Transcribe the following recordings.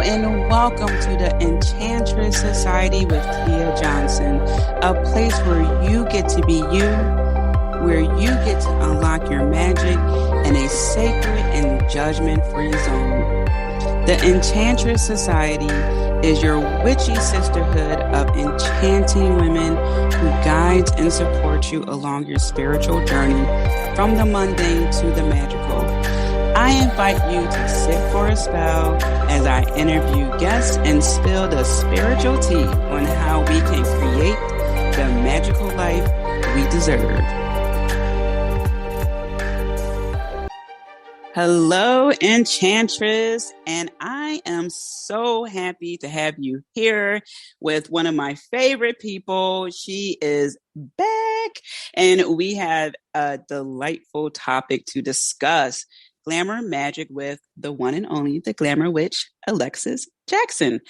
and welcome to the Enchantress Society with Tia Johnson, a place where you get to be you, where you get to unlock your magic in a sacred and judgment-free zone. The Enchantress Society is your witchy sisterhood of enchanting women who guides and supports you along your spiritual journey from the mundane to the magical. I invite you to sit for a spell as I interview guests and spill the spiritual tea on how we can create the magical life we deserve. Hello, Enchantress, and I am so happy to have you here with one of my favorite people. She is back, and we have a delightful topic to discuss. Glamour Magic with the one and only, the Glamour Witch, Alexis Jackson.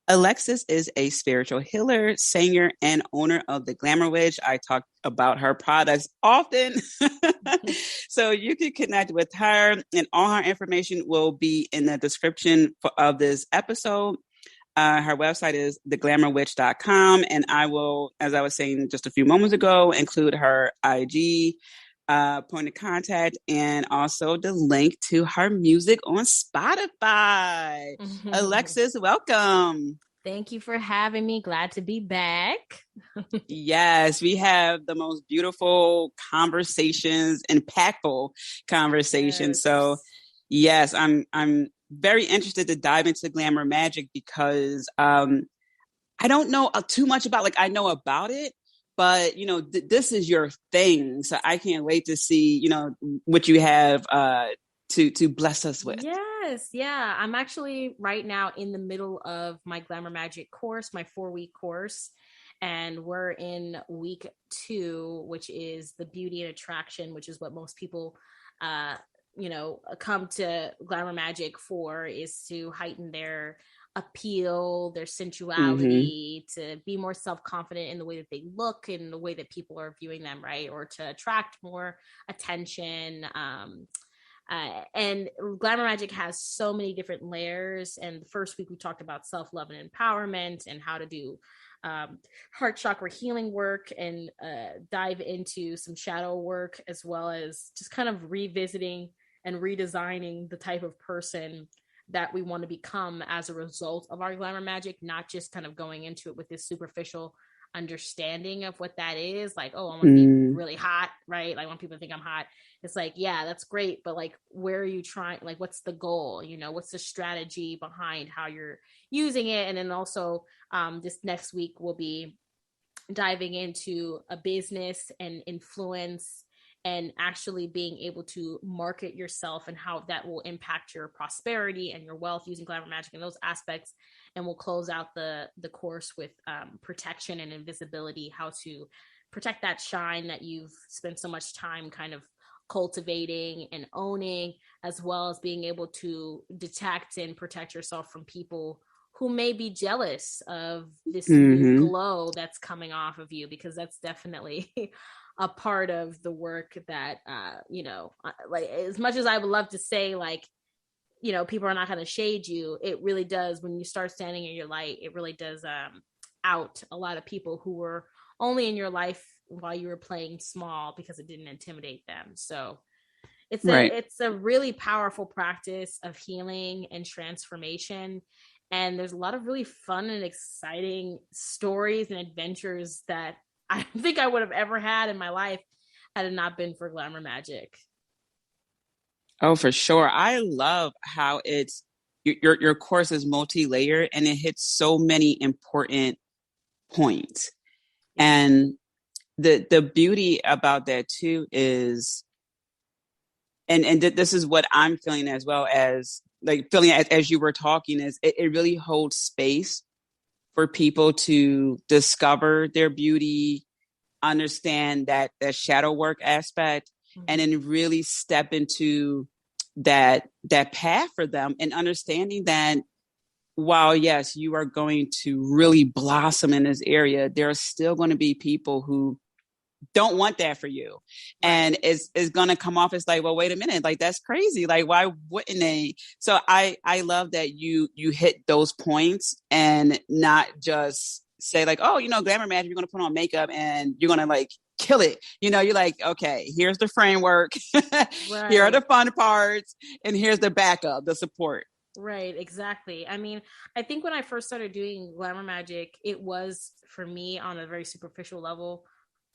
Alexis is a spiritual healer, singer, and owner of the Glamour Witch. I talk about her products often. So you can connect with her, and all her information will be in the description of this episode. Her website is theglamourwitch.com, and I will, as I was saying just a few moments ago, include her IG point of contact and also the link to her music on Spotify. Alexis, welcome. Thank you for having me. Glad to be back. Yes, we have the most beautiful conversations, impactful conversations. Yes. So yes, I'm very interested to dive into Glamour Magic because I don't know too much about, I know about it, but, this is your thing. So I can't wait to see, what you have to bless us with. Yes. Yeah. I'm actually right now in the middle of my Glamour Magic course, my 4-week course. And we're in week 2, which is the beauty and attraction, which is what most people, come to Glamour Magic for, is to heighten their appeal, their sensuality, to be more self-confident in the way that they look and the way that people are viewing them, right? Or to attract more attention. And Glamour Magic has so many different layers. And the first week we talked about self-love and empowerment and how to do heart chakra healing work and dive into some shadow work, as well as just kind of revisiting and redesigning the type of person that we want to become as a result of our Glamour Magic, not just kind of going into it with this superficial understanding of what that is. Like, oh, I want to be really hot, right? I want people to think I'm hot. It's like, yeah, that's great. But where are you trying? What's the goal? What's the strategy behind how you're using it? And then also this next week, we'll be diving into a business and influence and actually being able to market yourself and how that will impact your prosperity and your wealth using Glamour Magic and those aspects. And we'll close out the course with protection and invisibility, how to protect that shine that you've spent so much time kind of cultivating and owning, as well as being able to detect and protect yourself from people who may be jealous of this new glow that's coming off of you, because that's definitely a part of the work that, as much as I would love to say, people are not going to shade you, it really does. When you start standing in your light, it really does out a lot of people who were only in your life while you were playing small because it didn't intimidate them. So it's a really powerful practice of healing and transformation. And there's a lot of really fun and exciting stories and adventures that I don't think I would have ever had in my life had it not been for Glamour Magic. Oh, for sure. I love how it's your course is multi-layered and it hits so many important points. And the beauty about that too is, and this is what I'm feeling as well as as you were talking, is it really holds space for people to discover their beauty, understand that shadow work aspect, and then really step into that path for them, and understanding that while, yes, you are going to really blossom in this area, there are still going to be people who don't want that for you. Right. And it's going to come off as like, well, wait a minute, like that's crazy. Like, why wouldn't they? So I love that you hit those points and not just say like, oh, Glamour Magic, you're going to put on makeup and you're going to like kill it. You're like, okay, here's the framework. Here are Right. the fun parts. And here's the backup, the support. Right, exactly. I mean, I think when I first started doing Glamour Magic, it was for me on a very superficial level.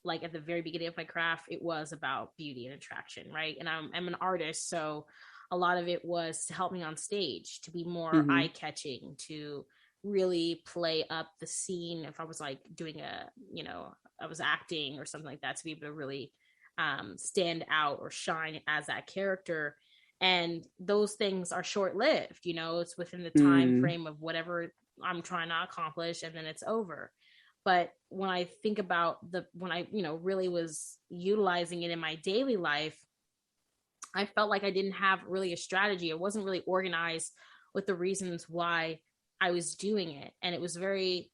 Like at the very beginning of my craft, it was about beauty and attraction, right? And I'm an artist, so a lot of it was to help me on stage, to be more Mm-hmm. eye catching, to really play up the scene. If I was like doing I was acting or something like that, to be able to really stand out or shine as that character. And those things are short lived, it's within the time frame of whatever I'm trying to accomplish, and then it's over. But when I think about when I really was utilizing it in my daily life, I felt like I didn't have really a strategy. It wasn't really organized with the reasons why I was doing it. And it was very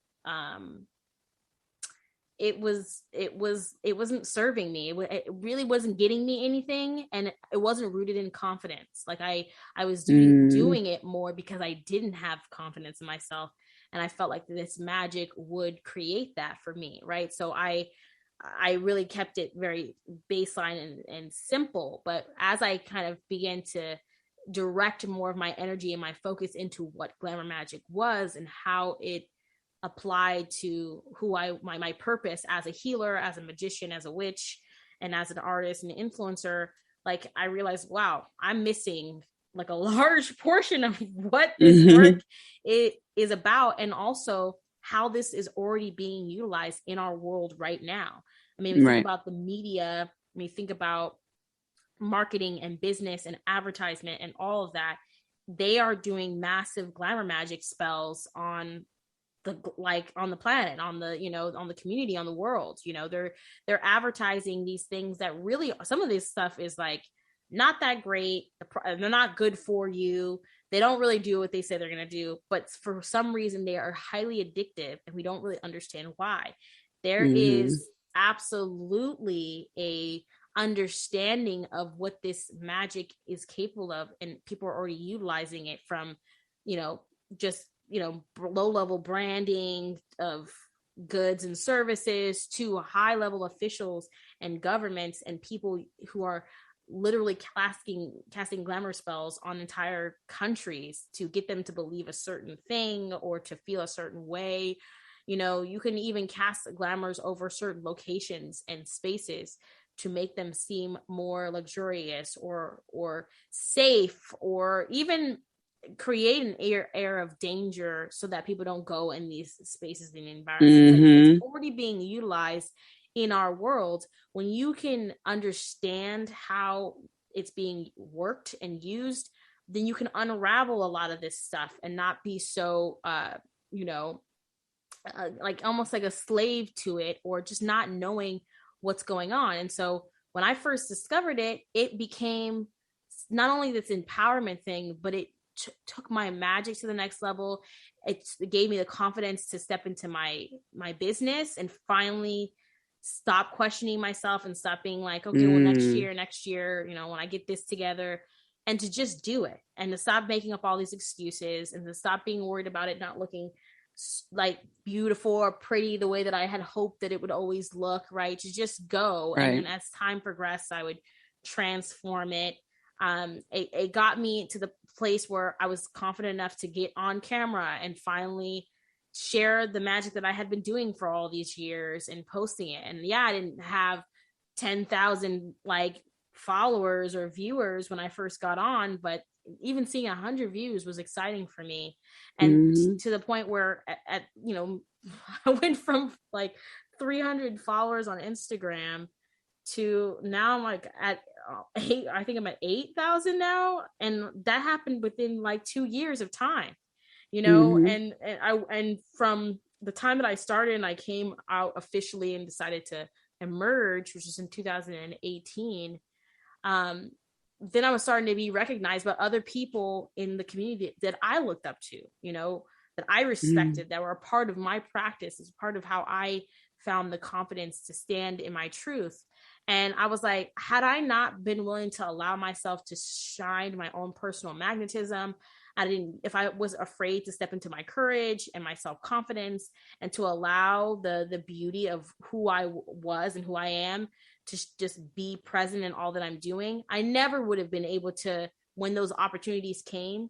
it wasn't serving me. It really wasn't getting me anything, and it wasn't rooted in confidence. Like I was doing it more because I didn't have confidence in myself, and I felt like this magic would create that for me, right? So I really kept it very baseline and simple. But as I kind of began to direct more of my energy and my focus into what Glamour Magic was and how it applied to who my purpose as a healer, as a magician, as a witch, and as an artist and influencer, like I realized, wow, I'm missing like a large portion of what this work is about, and also how this is already being utilized in our world right now. I mean, we think about the media, we think about marketing and business and advertisement and all of that. They are doing massive glamour magic spells on the planet, on the on the community, on the world. They're advertising these things that really, some of this stuff is like not that great. They're not good for you. They don't really do what they say they're going to do, but for some reason they are highly addictive, and we don't really understand why. There is absolutely a understanding of what this magic is capable of, and people are already utilizing it, from just low level branding of goods and services to high level officials and governments and people who are literally casting glamour spells on entire countries to get them to believe a certain thing or to feel a certain way. You can even cast glamours over certain locations and spaces to make them seem more luxurious or safe, or even create an air of danger so that people don't go in these spaces and environments. Like, it's already being utilized in our world. When you can understand how it's being worked and used, then you can unravel a lot of this stuff and not be so like almost like a slave to it, or just not knowing what's going on. And so when I first discovered it, it became not only this empowerment thing, but it took my magic to the next level. It gave me the confidence to step into my business and finally stop questioning myself and stop being like, okay, well, next year, when I get this together, and to just do it, and to stop making up all these excuses, and to stop being worried about it not looking like beautiful or pretty the way that I had hoped that it would always look, right? To just go. Right. And then as time progressed, I would transform it. It got me to the place where I was confident enough to get on camera and finally share the magic that I had been doing for all these years and posting it. And yeah, I didn't have 10,000 like followers or viewers when I first got on, but even seeing 100 views was exciting for me. And to the point where at I went from like 300 followers on Instagram to now I'm like at I think I'm at 8,000 now, and that happened within like 2 years of time, and from the time that I started and I came out officially and decided to emerge, which was in 2018, then I was starting to be recognized by other people in the community that I looked up to. that I respected, that were a part of my practice, as part of how I found the confidence to stand in my truth. And I was like, had I not been willing to allow myself to shine my own personal magnetism, if I was afraid to step into my courage and my self-confidence and to allow the beauty of who I was and who I am to just be present in all that I'm doing, I never would have been able to, when those opportunities came,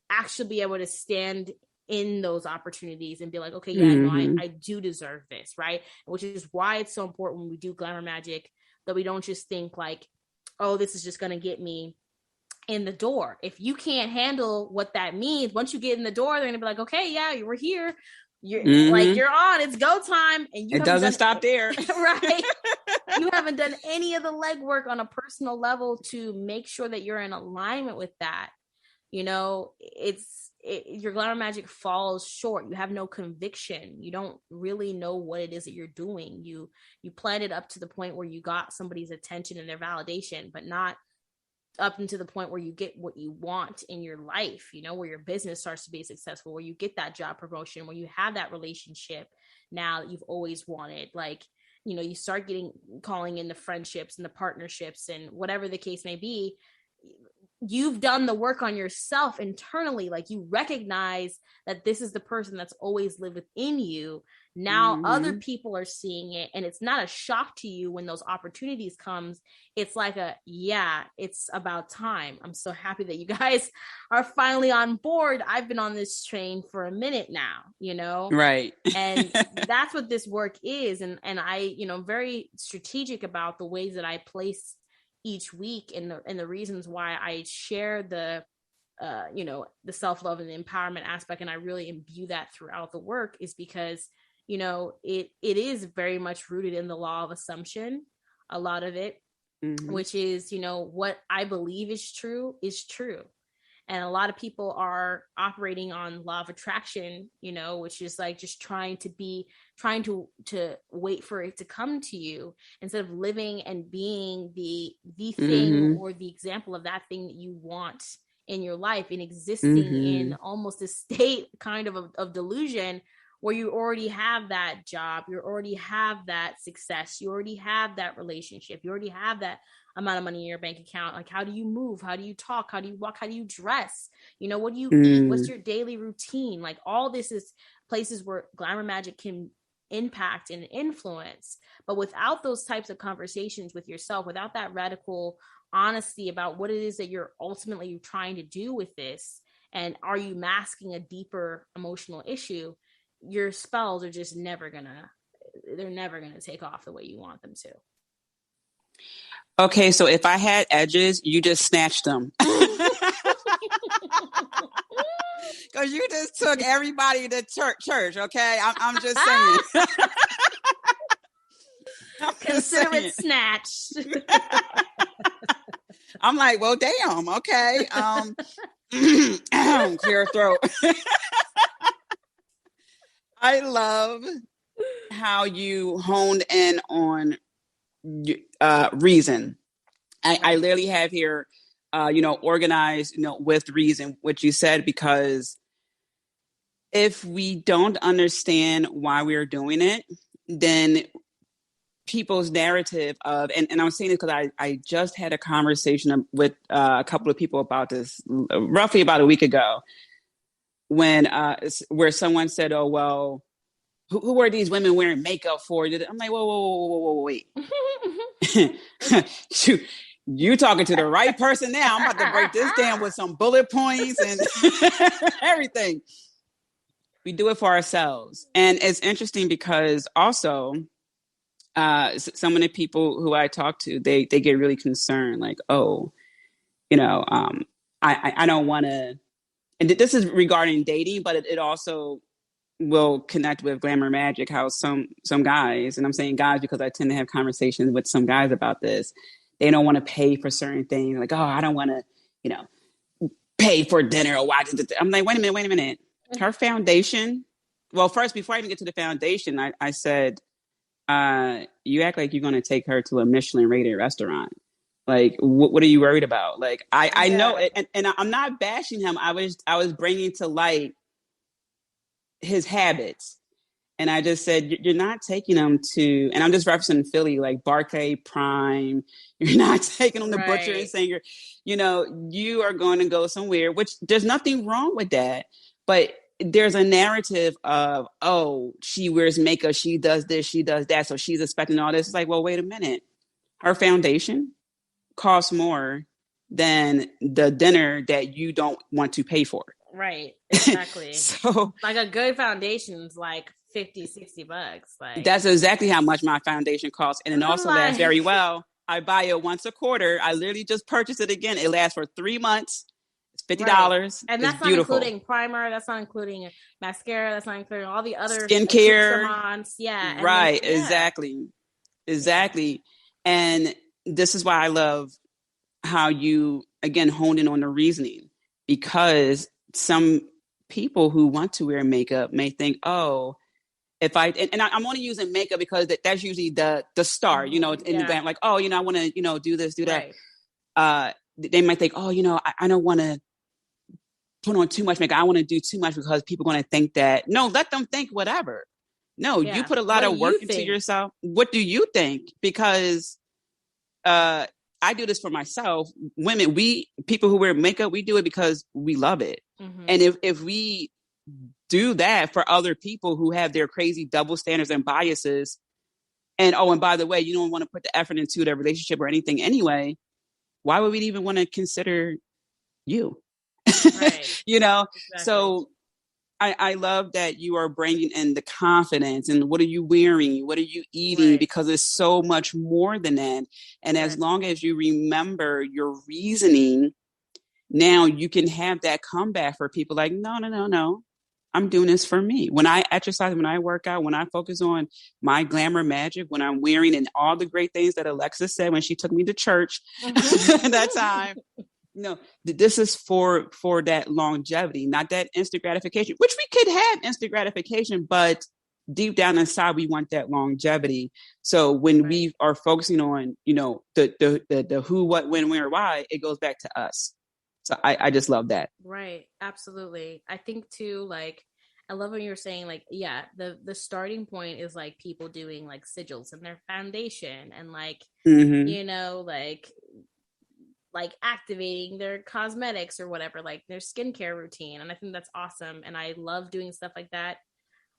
actually be able to stand in those opportunities and be like, okay, yeah, no, I do deserve this, right? Which is why it's so important when we do Glamour Magick that we don't just think like, oh, this is just going to get me in the door. If you can't handle what that means, once you get in the door, they're going to be like, okay, yeah, we're here. You're like, you're on, it's go time. And it doesn't stop there. Right. You haven't done any of the legwork on a personal level to make sure that you're in alignment with that. You know, your Glamour Magick falls short. You have no conviction. You don't really know what it is that you're doing. You planned it up to the point where you got somebody's attention and their validation, but not up into the point where you get what you want in your life, you know, where your business starts to be successful, where you get that job promotion, where you have that relationship now that you've always wanted. Like, you know, you start calling in the friendships and the partnerships and whatever the case may be. You've done the work on yourself internally. Like, you recognize that this is the person that's always lived within you. Now other people are seeing it, and it's not a shock to you when those opportunities comes. It's like it's about time. I'm so happy that you guys are finally on board. I've been on this train for a minute now, you know? Right. And that's what this work is. And I, you know, very strategic about the ways that I place each week and the reasons why I share the the self-love and the empowerment aspect, and I really imbue that throughout the work, is because, you know, it is very much rooted in the law of assumption, a lot of it, which is, you know, what I believe is true. And a lot of people are operating on law of attraction, you know, which is like just trying to wait for it to come to you, instead of living and being the thing or the example of that thing that you want in your life, and existing in almost a state kind of delusion where you already have that job, you already have that success, you already have that relationship, you already have that amount of money in your bank account. Like, how do you move? How do you talk? How do you walk? How do you dress? You know, what do you eat? What's your daily routine? Like, all this is places where Glamour Magick can impact and influence. But without those types of conversations with yourself, without that radical honesty about what it is that you're ultimately trying to do with this, and are you masking a deeper emotional issue, your spells are just never gonna take off the way you want them to. Okay, so if I had edges, you just snatched them. Because you just took everybody to church, okay? I'm just saying. Consider it snatched. I'm like, well, damn, okay. Clear throat. I love how you honed in on reason. I literally have here, organized, with reason, what you said, because if we don't understand why we're doing it, then people's narrative of, and I'm saying this because I just had a conversation with a couple of people about this roughly about a week ago, when where someone said, oh, well, who are these women wearing makeup for? I'm like, whoa, wait. You talking to the right person now. I'm about to break this down with some bullet points and everything. We do it for ourselves. And it's interesting because also some of the people who I talk to, they get really concerned, like, oh, I don't want to, and this is regarding dating, but it also will connect with Glamour Magick, how some guys, and I'm saying guys because I tend to have conversations with some guys about this, they don't want to pay for certain things. Like, oh, I don't want to, pay for dinner or watch it. I'm like, wait a minute. Her foundation. Well, first, before I even get to the foundation, I said, you act like you're going to take her to a Michelin rated restaurant. Like, what are you worried about? Like, I know it, and I'm not bashing him. I was bringing to light his habits. And I just said, you're not taking them to, and I'm just referencing Philly, like Barclay Prime. You're not taking them to Butcher and Singer. You are going to go somewhere, which there's nothing wrong with that. But there's a narrative of, oh, she wears makeup, she does this, she does that, so she's expecting all this. It's like, well, wait a minute. Her foundation costs more than the dinner that you don't want to pay for. Right, exactly. So like a good foundation is like $50-$60. Like that's exactly how much my foundation costs, and it also lasts very well. I buy it once a quarter. I literally just purchase it again. It lasts for 3 months. It's $50, right. And that's not including primer. That's not including mascara. That's not including all the other skincare. Yeah, right. Exactly. And this is why I love how you again honed in on the reasoning, because some people who want to wear makeup may think, oh, if I'm only using makeup because that's usually the star, in the glam, like, oh, I want to, do this, do that. Right. They might think, oh, I don't want to put on too much makeup. I want to do too much because people are going to think that. No, let them think whatever. No, you put a lot of work into yourself. What do you think? Because I do this for myself. Women, people who wear makeup, we do it because we love it. Mm-hmm. And if we do that for other people who have their crazy double standards and biases, and by the way, you don't want to put the effort into their relationship or anything anyway, why would we even want to consider you? Right. Exactly. So I love that you are bringing in the confidence and what are you wearing? What are you eating? Right. Because it's so much more than that. And as long as you remember your reasoning, now you can have that comeback for people like, no. I'm doing this for me. When I exercise, when I work out, when I focus on my Glamour Magick, when I'm wearing and all the great things that Alexis said when she took me to church that time, this is for that longevity, not that instant gratification, which we could have instant gratification, but deep down inside, we want that longevity. So when we are focusing on, the who, what, when, where, why, it goes back to us. So I just love that. Right. Absolutely. I think too, like, I love when you're saying like, the starting point is like people doing like sigils in their foundation and like, like activating their cosmetics or whatever, like their skincare routine. And I think that's awesome. And I love doing stuff like that.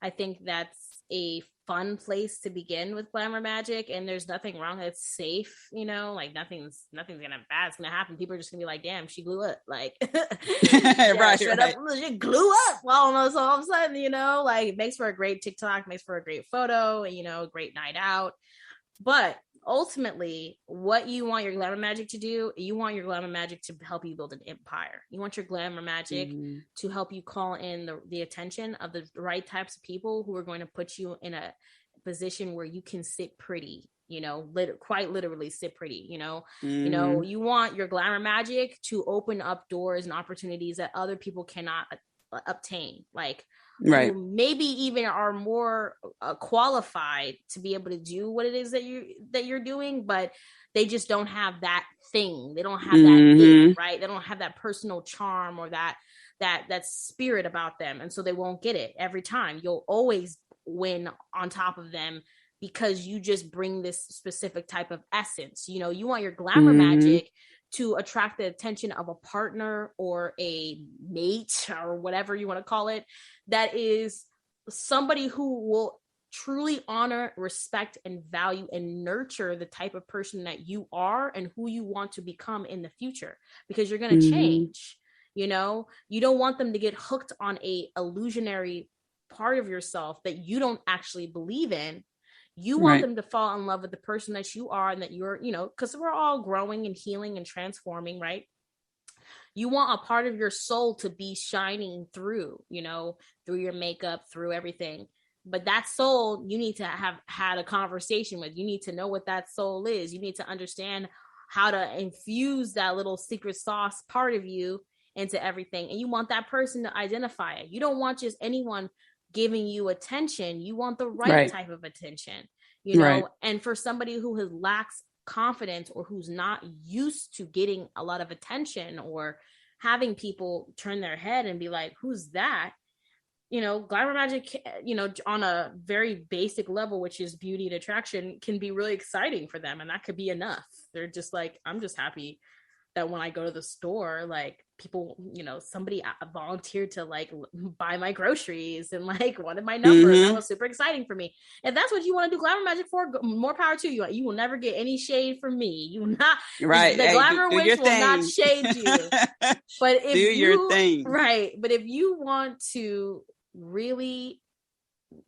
I think that's a fun place to begin with Glamour Magick, and there's nothing wrong. It's safe, like nothing's gonna bad's gonna happen. People are just gonna be like, damn, she glue up, like right. She glue up almost all of a sudden, like it makes for a great TikTok, makes for a great photo, a great night out. But ultimately, what you want your Glamour Magick to do, you want your Glamour Magick to help you build an empire. You want your Glamour Magick to help you call in the attention of the right types of people who are going to put you in a position where you can sit pretty, quite literally sit pretty, you want your Glamour Magick to open up doors and opportunities that other people cannot obtain, like right, who maybe even are more qualified to be able to do what it is that you're doing, but they just don't have that thing. They don't have that thing, right? They don't have that personal charm or that spirit about them, and so they won't get it every time. You'll always win on top of them because you just bring this specific type of essence. You want your Glamour Magick to attract the attention of a partner or a mate or whatever you want to call it, that is somebody who will truly honor, respect, and value and nurture the type of person that you are and who you want to become in the future, because you're going to change. You don't want them to get hooked on a illusionary part of yourself that you don't actually believe in. You want them to fall in love with the person that you are and that you're, because we're all growing and healing and transforming, right? You want a part of your soul to be shining through, through your makeup, through everything. But that soul, you need to have had a conversation with. You need to know what that soul is. You need to understand how to infuse that little secret sauce part of you into everything. And you want that person to identify it. You don't want just anyone giving you attention. You want the right type of attention, and for somebody who lacks confidence or who's not used to getting a lot of attention or having people turn their head and be like, who's that? Glamour Magic, on a very basic level, which is beauty and attraction, can be really exciting for them. And that could be enough. They're just like, I'm just happy that when I go to the store, like people, somebody volunteered to like buy my groceries and like wanted my number. Mm-hmm. That was super exciting for me. If that's what you want to do Glamour Magic for, more power to you. You will never get any shade from me. You will not. Right. The Glamour Witch will not shade you. But if your thing. Right. But if you want to really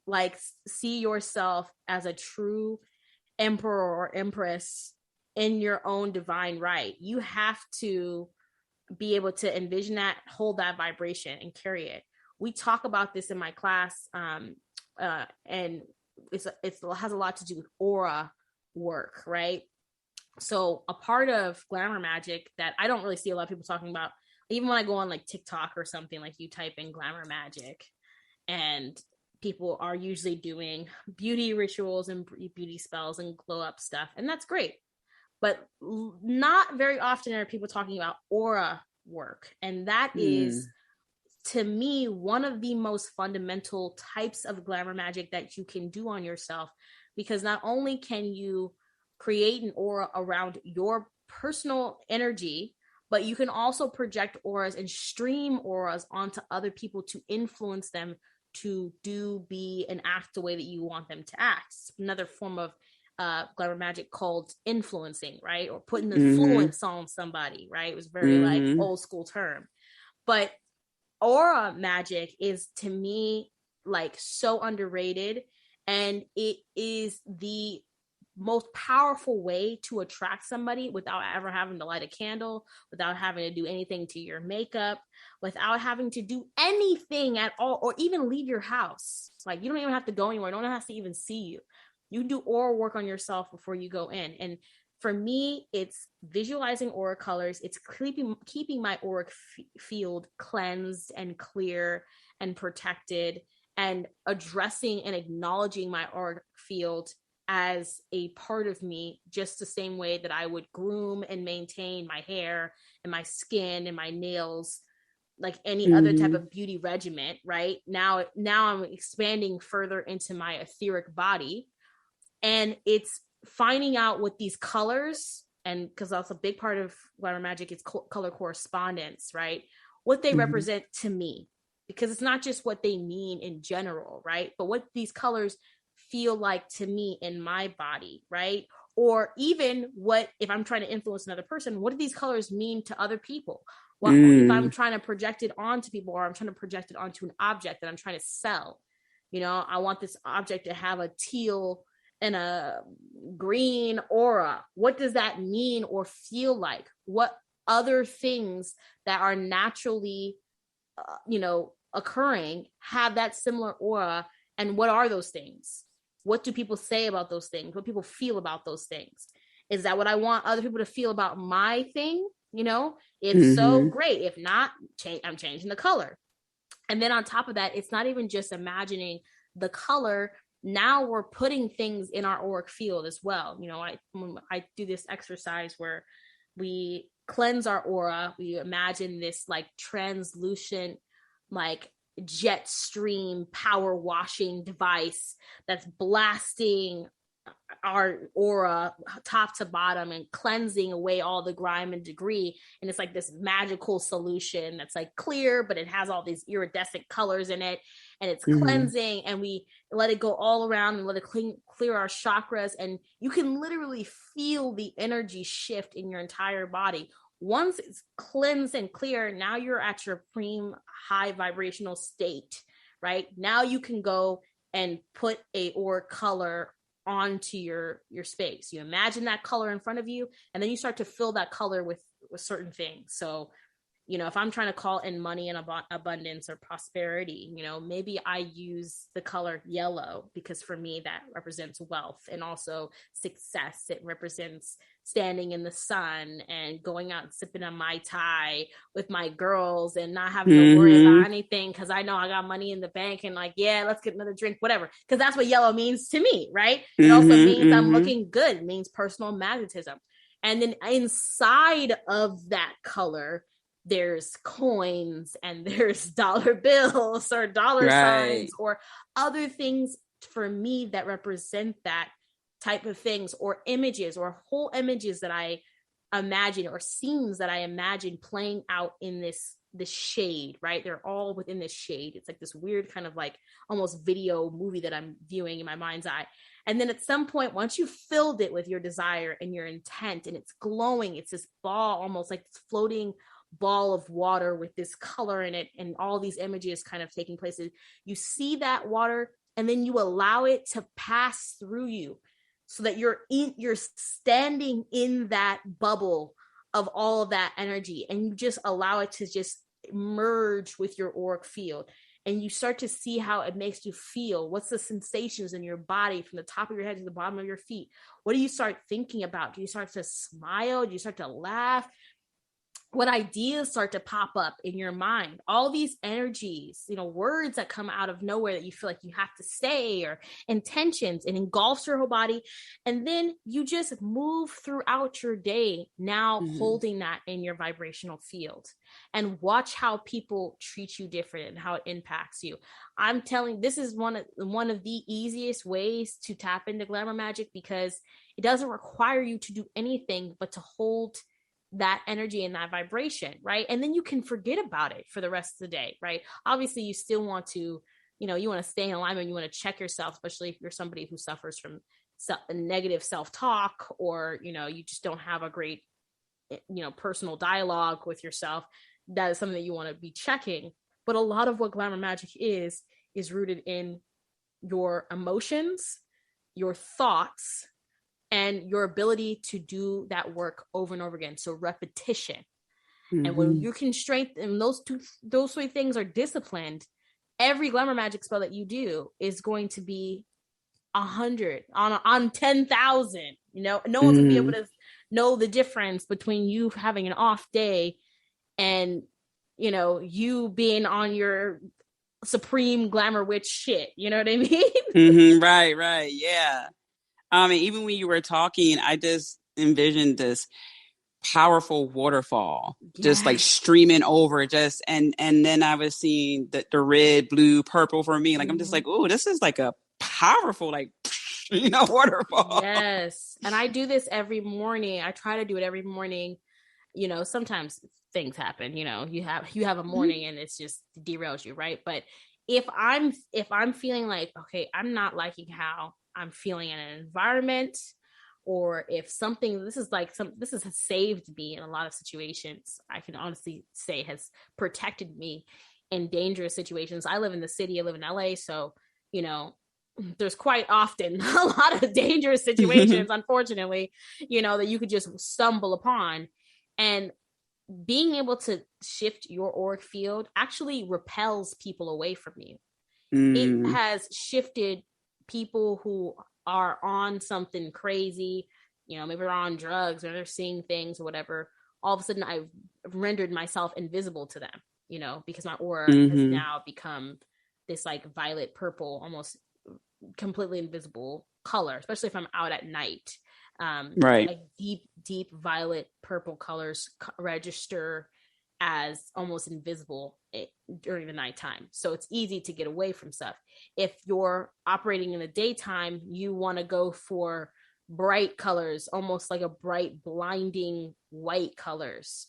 like see yourself as a true emperor or empress in your own divine right, you have to be able to envision that, hold that vibration, and carry it. We talk about this in my class, and it has a lot to do with aura work, right? So a part of Glamour Magic that I don't really see a lot of people talking about, even when I go on like TikTok or something, like you type in Glamour Magic, and people are usually doing beauty rituals and beauty spells and glow up stuff, and that's great. But not very often are people talking about aura work. And that is, to me, one of the most fundamental types of Glamour Magic that you can do on yourself. Because not only can you create an aura around your personal energy, but you can also project auras and stream auras onto other people to influence them to do, be, and act the way that you want them to act. It's another form of Glamour Magic called influencing, right? Or putting the influence on somebody, right? It was very like old school term. But aura magic is, to me, like so underrated, and it is the most powerful way to attract somebody without ever having to light a candle, without having to do anything to your makeup, without having to do anything at all, or even leave your house. Like, you don't even have to go anywhere. No one has to even see you. You do aura work on yourself before you go in. And for me, it's visualizing aura colors. It's keeping my auric field cleansed and clear and protected, and addressing and acknowledging my auric field as a part of me, just the same way that I would groom and maintain my hair and my skin and my nails, like any other type of beauty regimen, right? Now I'm expanding further into my etheric body. And it's finding out what these colors, and because that's a big part of Glamour Magic, it's color correspondence, right? What they represent to me, because it's not just what they mean in general, right? But what these colors feel like to me in my body, right? Or even what, if I'm trying to influence another person, what do these colors mean to other people? What if I'm trying to project it onto people, or I'm trying to project it onto an object that I'm trying to sell? I want this object to have a teal and a green aura. What does that mean or feel like? What other things that are naturally, occurring have that similar aura? And what are those things? What do people say about those things? What people feel about those things? Is that what I want other people to feel about my thing? If so, great. If not, I'm changing the color. And then on top of that, it's not even just imagining the color. Now we're putting things in our auric field as well. I do this exercise where we cleanse our aura. We imagine this like translucent, like jet stream power washing device that's blasting our aura top to bottom and cleansing away all the grime and debris. And it's like this magical solution that's like clear, but it has all these iridescent colors in it, and it's cleansing, and we let it go all around and let it clear our chakras. And you can literally feel the energy shift in your entire body. Once it's cleansed and clear, now you're at your supreme high vibrational state, right? Now you can go and put a aura color onto your space. You imagine that color in front of you, and then you start to fill that color with certain things. So, if I'm trying to call in money and abundance or prosperity, maybe I use the color yellow, because for me that represents wealth and also success. It represents standing in the sun and going out and sipping a Mai Tai with my girls and not having to worry about anything, because I know I got money in the bank, and like, yeah, let's get another drink, whatever, because that's what yellow means to me, right? It also means I'm looking good. It means personal magnetism. And then inside of that color, there's coins and there's dollar bills or dollar Right. signs or other things for me that represent that type of things, or images or whole images that I imagine, or scenes that I imagine playing out in this shade, right? They're all within this shade. It's like this weird kind of like almost video movie that I'm viewing in my mind's eye. And then at some point, once you filled it with your desire and your intent, and it's glowing, it's this ball, almost like this floating ball of water with this color in it, and all these images kind of taking place. You see that water, and then you allow it to pass through you, so that you're standing in that bubble of all of that energy, and you just allow it to just merge with your auric field, and you start to see how it makes you feel. What's the sensations in your body from the top of your head to the bottom of your feet? What do you start thinking about? Do you start to smile? Do you start to laugh? What ideas start to pop up in your mind? All these energies, words that come out of nowhere that you feel like you have to say, or intentions, and engulfs your whole body. And then you just move throughout your day now, holding that in your vibrational field, and watch how people treat you different and how it impacts you. I'm telling, this is one of the easiest ways to tap into glamour magic, because it doesn't require you to do anything but to hold that energy and that vibration, right? And then you can forget about it for the rest of the day, right? Obviously, you still want to, you want to stay in alignment. You want to check yourself, especially if you're somebody who suffers from negative self-talk, or, you just don't have a great, personal dialogue with yourself. That is something that you want to be checking. But a lot of what glamour magic is rooted in your emotions, your thoughts, and your ability to do that work over and over again. So repetition. And when you can strengthen those three things are disciplined, every glamour magic spell that you do is going to be 100 on 10,000. No one's gonna be able to know the difference between you having an off day and you being on your supreme glamour witch shit. You know what I mean? Right. Yeah. Even when you were talking, I just envisioned this powerful waterfall, just like streaming over, and then I was seeing the red, blue, purple for me. Like, I'm just like, oh, this is like a powerful, like, waterfall. Yes. And I do this every morning. I try to do it every morning. Sometimes things happen, you have a morning and it's just derails you, right? But if I'm feeling like, okay, I'm not liking how I'm feeling in an environment, or if something, this has saved me in a lot of situations, I can honestly say has protected me in dangerous situations. I live in the city, I live in LA, so there's quite often a lot of dangerous situations, unfortunately, that you could just stumble upon. And being able to shift your auric field actually repels people away from you. It has shifted people who are on something crazy, maybe they're on drugs or they're seeing things or whatever. All of a sudden, I've rendered myself invisible to them, because my aura has now become this like violet purple, almost completely invisible color, especially if I'm out at night. Right. Like deep violet purple colors register as almost invisible during the nighttime. So it's easy to get away from stuff. If you're operating in the daytime, you want to go for bright colors, almost like a bright, blinding white colors.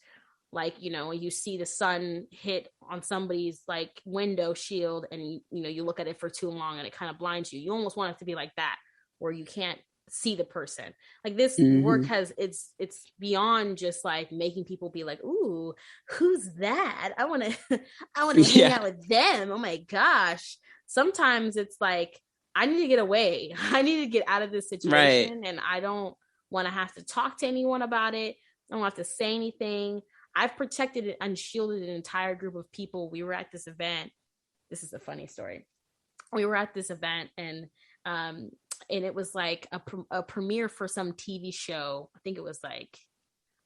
Like, when you see the sun hit on somebody's like window shield and you look at it for too long and it kind of blinds you. You almost want it to be like that, where you can't see the person. Like this work has, it's beyond just like making people be like, ooh, who's that? I want to hang out with them. Oh my gosh. Sometimes it's like, I need to get away. I need to get out of this situation, and I don't want to have to talk to anyone about it. I don't have to say anything. I've protected and shielded an entire group of people. We were at this event. This is a funny story. We were at this event, and it was like a premiere for some TV show. I think it was like,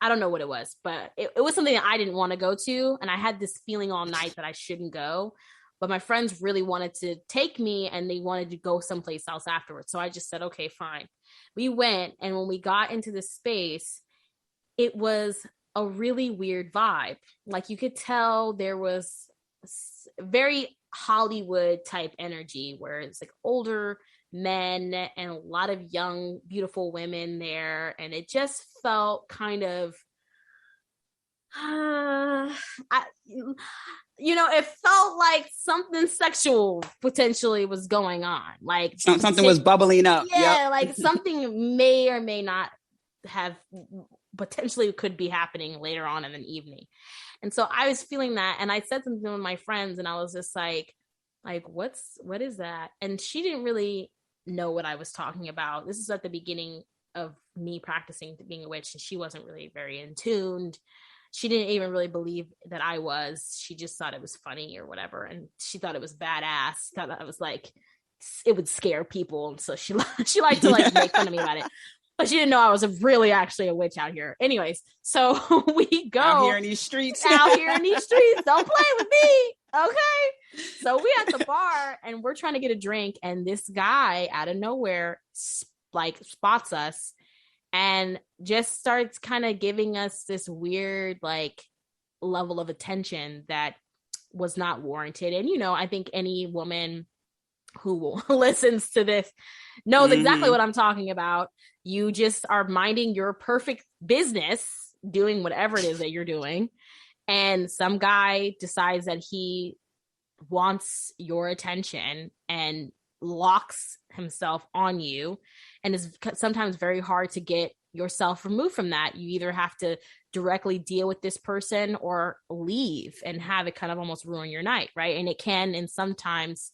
I don't know what it was, but it was something that I didn't want to go to. And I had this feeling all night that I shouldn't go. But my friends really wanted to take me, and they wanted to go someplace else afterwards. So I just said, okay, fine. We went. And when we got into the space, it was a really weird vibe. Like you could tell there was very Hollywood type energy where it's like older men and a lot of young, beautiful women there. And it just felt kind of, it felt like something sexual potentially was going on. Like something was bubbling up. Yeah, yep. Like something may or may not have potentially could be happening later on in an evening. And so I was feeling that, and I said something with my friends, and I was just like, what is that? And she didn't really know what I was talking about. This is at the beginning of me practicing being a witch, and she wasn't really very in tune. She didn't even really believe that I was. She just thought it was funny or whatever, and she thought it was badass. Thought I was like, it would scare people, and so she liked to like make fun of me about it. But she didn't know I was really actually a witch out here. Anyways, so we go out here in these streets. Don't play with me. Okay. So we at the bar and we're trying to get a drink. And this guy out of nowhere, like spots us and just starts kind of giving us this weird, like level of attention that was not warranted. And, I think any woman who listens to this knows exactly what I'm talking about. You just are minding your perfect business, doing whatever it is that you're doing. And some guy decides that he wants your attention and locks himself on you. And it's sometimes very hard to get yourself removed from that. You either have to directly deal with this person or leave and have it kind of almost ruin your night, right? And it can, and sometimes,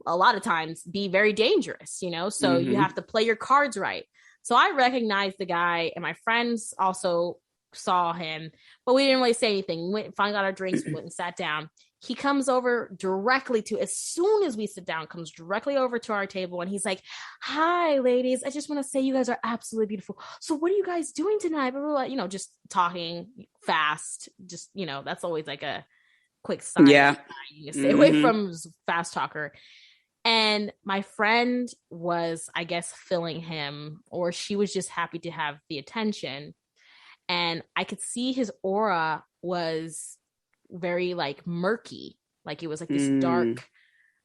a lot of times, be very dangerous, so you have to play your cards right. So I recognized the guy, and my friends also saw him, but we didn't really say anything. We went, finally got our drinks, went and sat down. He comes over directly as soon as we sit down, comes directly over to our table, and he's like, "Hi, ladies. I just want to say you guys are absolutely beautiful. So what are you guys doing tonight?" Blah, blah, blah. Just talking fast. Just, that's always like a quick sign. Yeah. You stay away from fast talker. And my friend was, I guess, filling him, or she was just happy to have the attention. And I could see his aura was very like murky. Like it was like this dark,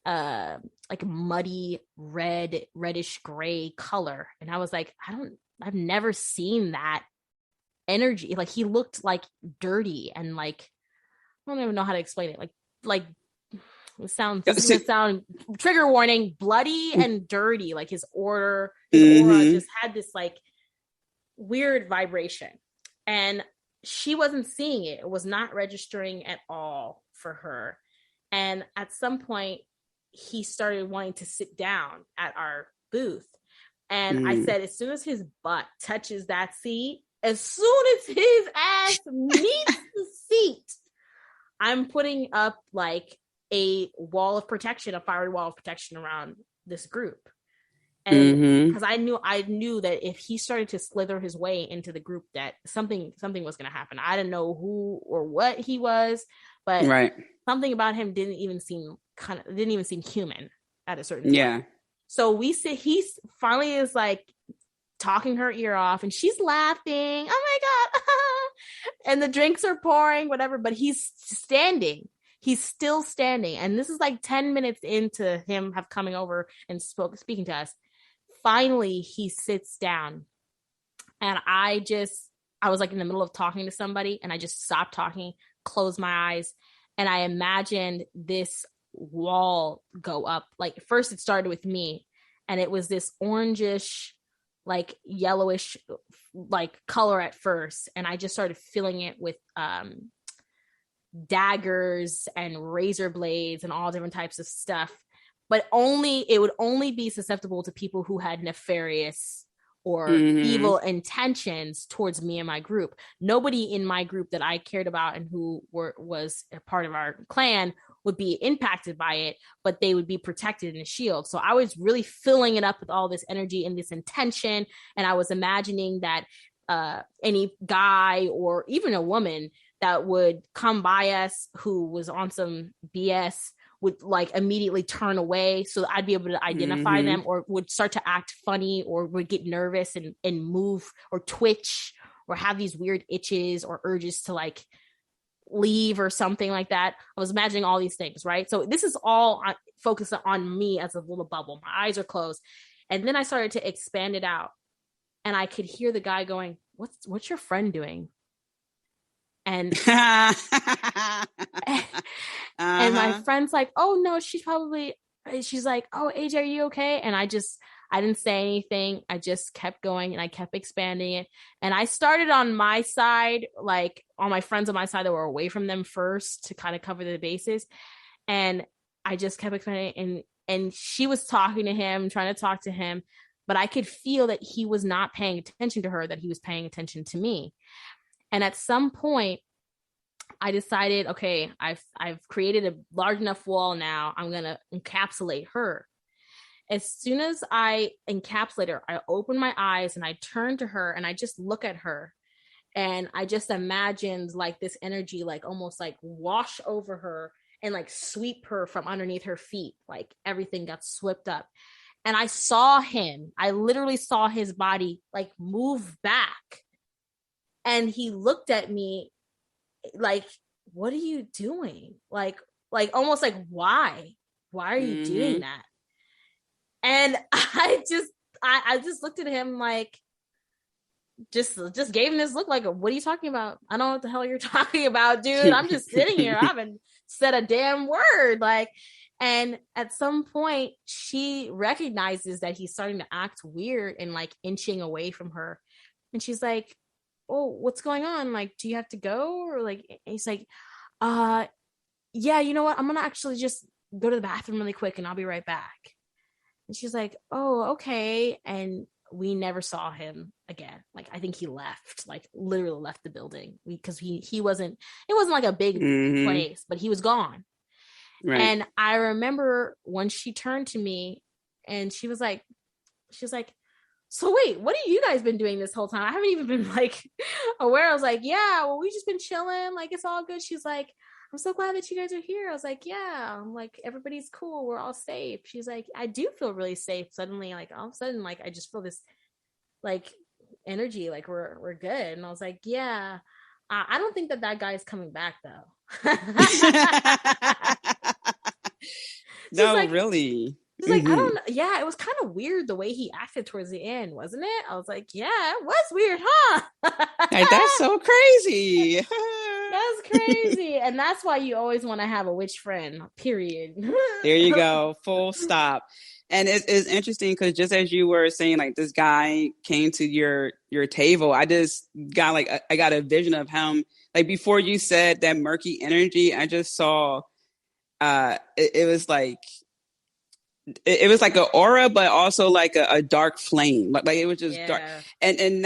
like muddy reddish gray color. And I was like, I've never seen that energy. Like he looked like dirty and like, I don't even know how to explain it. Like it sounds trigger warning, bloody and dirty. Like his aura just had this like weird vibration, and she wasn't seeing it. It was not registering at all for her. And at some point he started wanting to sit down at our booth. And I said, as soon as his butt touches that seat, as soon as his ass meets the seat, I'm putting up like a wall of protection, a fiery wall of protection around this group. And because I knew that if he started to slither his way into the group, that something was going to happen. I didn't know who or what he was, but something about him didn't even seem human at a certain point. Yeah. So he finally is like talking her ear off, and she's laughing. Oh my God. And the drinks are pouring, whatever, but he's standing. He's still standing. And this is like 10 minutes into him coming over and speaking to us. Finally, he sits down. And I was like in the middle of talking to somebody, and I just stopped talking, closed my eyes, and I imagined this wall go up. Like first it started with me, and it was this orangish, like yellowish, like color at first. And I just started filling it with, daggers and razor blades and all different types of stuff, but it would only be susceptible to people who had nefarious or evil intentions towards me and my group. Nobody in my group that I cared about and who was a part of our clan would be impacted by it, but they would be protected in a shield. So I was really filling it up with all this energy and this intention, and I was imagining that any guy or even a woman that would come by us who was on some BS would like immediately turn away, so I'd be able to identify them, or would start to act funny or would get nervous and move or twitch or have these weird itches or urges to like leave or something like that. I was imagining all these things, right? So this is all focused on me as a little bubble. My eyes are closed. And then I started to expand it out. And I could hear the guy going, what's your friend doing? And and my friend's like, oh no, she's like, oh, AJ, are you okay? And I didn't say anything. I just kept going and I kept expanding it. And I started on my side, like all my friends on my side that were away from them first to kind of cover the bases. And I just kept expanding, and she was talking to him, trying to talk to him, but I could feel that he was not paying attention to her, that he was paying attention to me. And at some point, I decided, okay, I've created a large enough wall now. I'm going to encapsulate her. As soon as I encapsulate her, I open my eyes and I turn to her and I just look at her. And I just imagined like this energy, like almost like wash over her and like sweep her from underneath her feet. Like everything got swept up. And I literally saw his body like move back. And he looked at me like, what are you doing? Like almost like, why are you doing that? And I just looked at him like, just gave him this look like, what are you talking about? I don't know what the hell you're talking about, dude. I'm just sitting here. I haven't said a damn word. Like, and at some point she recognizes that he's starting to act weird and like inching away from her. And she's like, oh, what's going on? Like, do you have to go? Or like, he's like, yeah, you know what? I'm going to actually just go to the bathroom really quick and I'll be right back. And she's like, oh, okay. And we never saw him again. Like, I think he left, like literally left the building because it wasn't like a big place, but he was gone. Right. And I remember when she turned to me and she was like, so wait, what have you guys been doing this whole time? I haven't even been like aware. I was like, yeah, well, we just been chilling. Like, it's all good. She's like, I'm so glad that you guys are here. I was like, yeah, I'm like, everybody's cool. We're all safe. She's like, I do feel really safe. Suddenly, like all of a sudden, like, I just feel this like energy, like we're good. And I was like, yeah, I don't think that guy's coming back though. No, like, really. He's like, I don't know. Yeah, it was kind of weird the way he acted towards the end, wasn't it? I was like, yeah, it was weird, huh? Like, that's so crazy. That's crazy. And that's why you always want to have a witch friend, period. There you go. Full stop. And it's interesting because just as you were saying, like this guy came to your table, I just got like, I got a vision of him. Like before you said that murky energy, I just saw, it was like an aura, but also like a dark flame. Like it was just dark and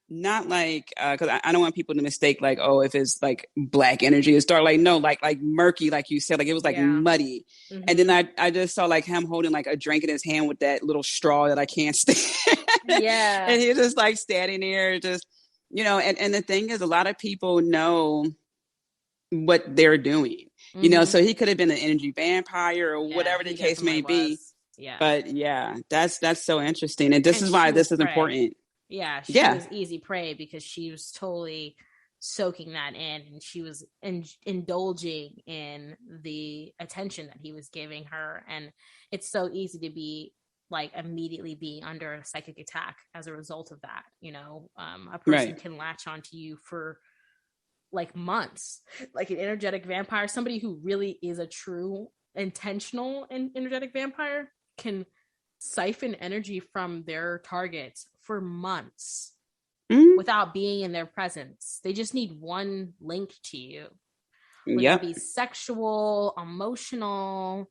not like, cause I don't want people to mistake like, oh, if it's like black energy, it's dark. Like, no, like murky, like you said, like it was like muddy. And then I just saw like him holding like a drink in his hand with that little straw that I can't stand. Yeah. And he's just like standing there just, you know, and the thing is a lot of people know what they're doing, you know, so he could have been an energy vampire or whatever the case may be. Yeah. But yeah, that's so interesting. And this is why this is important. Yeah. She was easy prey because she was totally soaking that in and she was indulging in the attention that he was giving her. And it's so easy to be like immediately being under a psychic attack as a result of that. You know, a person can latch onto you for like months, like an energetic vampire, somebody who really is a true intentional and energetic vampire can siphon energy from their targets for months without being in their presence. They just need one link to you. Whether it be sexual, emotional,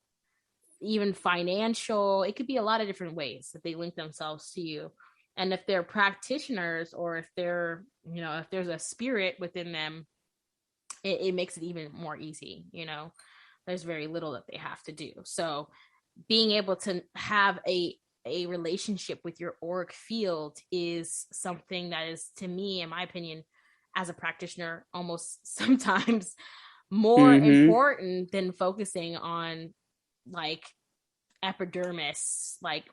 even financial. It could be a lot of different ways that they link themselves to you. And if they're practitioners or if they're, you know, if there's a spirit within them, it makes it even more easy. You know, there's very little that they have to do. So being able to have a relationship with your auric field is something that is, to me, in my opinion, as a practitioner, almost sometimes more important than focusing on like epidermis, like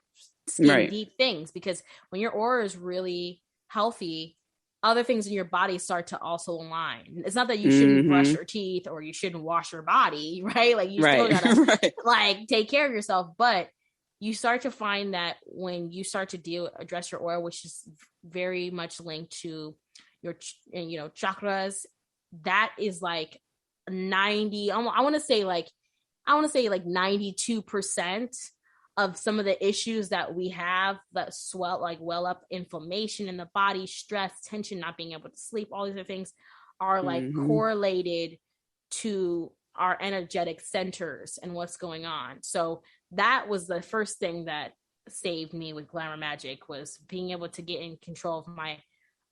skin deep things. Because when your aura is really healthy, other things in your body start to also align. It's not that you shouldn't brush your teeth or you shouldn't wash your body, right? Like you still gotta like take care of yourself, but you start to find that when you start to address your aura, which is very much linked to your, chakras, that is like 90, I want to say like 92% of some of the issues that we have that well up inflammation in the body, stress, tension, not being able to sleep, all these other things are like correlated to our energetic centers and what's going on. So that was the first thing that saved me with Glamour Magick, was being able to get in control of my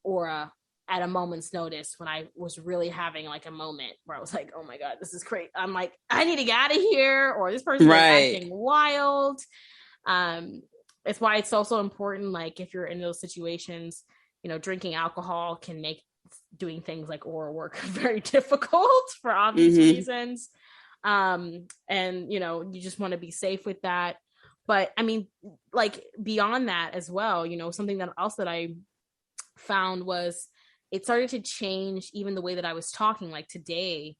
aura at a moment's notice when I was really having like a moment where I was like, oh my God, this is crazy. I'm like, I need to get out of here, or this person is acting wild. It's why it's also important, like if you're in those situations, drinking alcohol can make doing things like aura work very difficult for obvious reasons. And you just want to be safe with that. But I mean, like beyond that as well, something that I found was it started to change even the way that I was talking. Like today,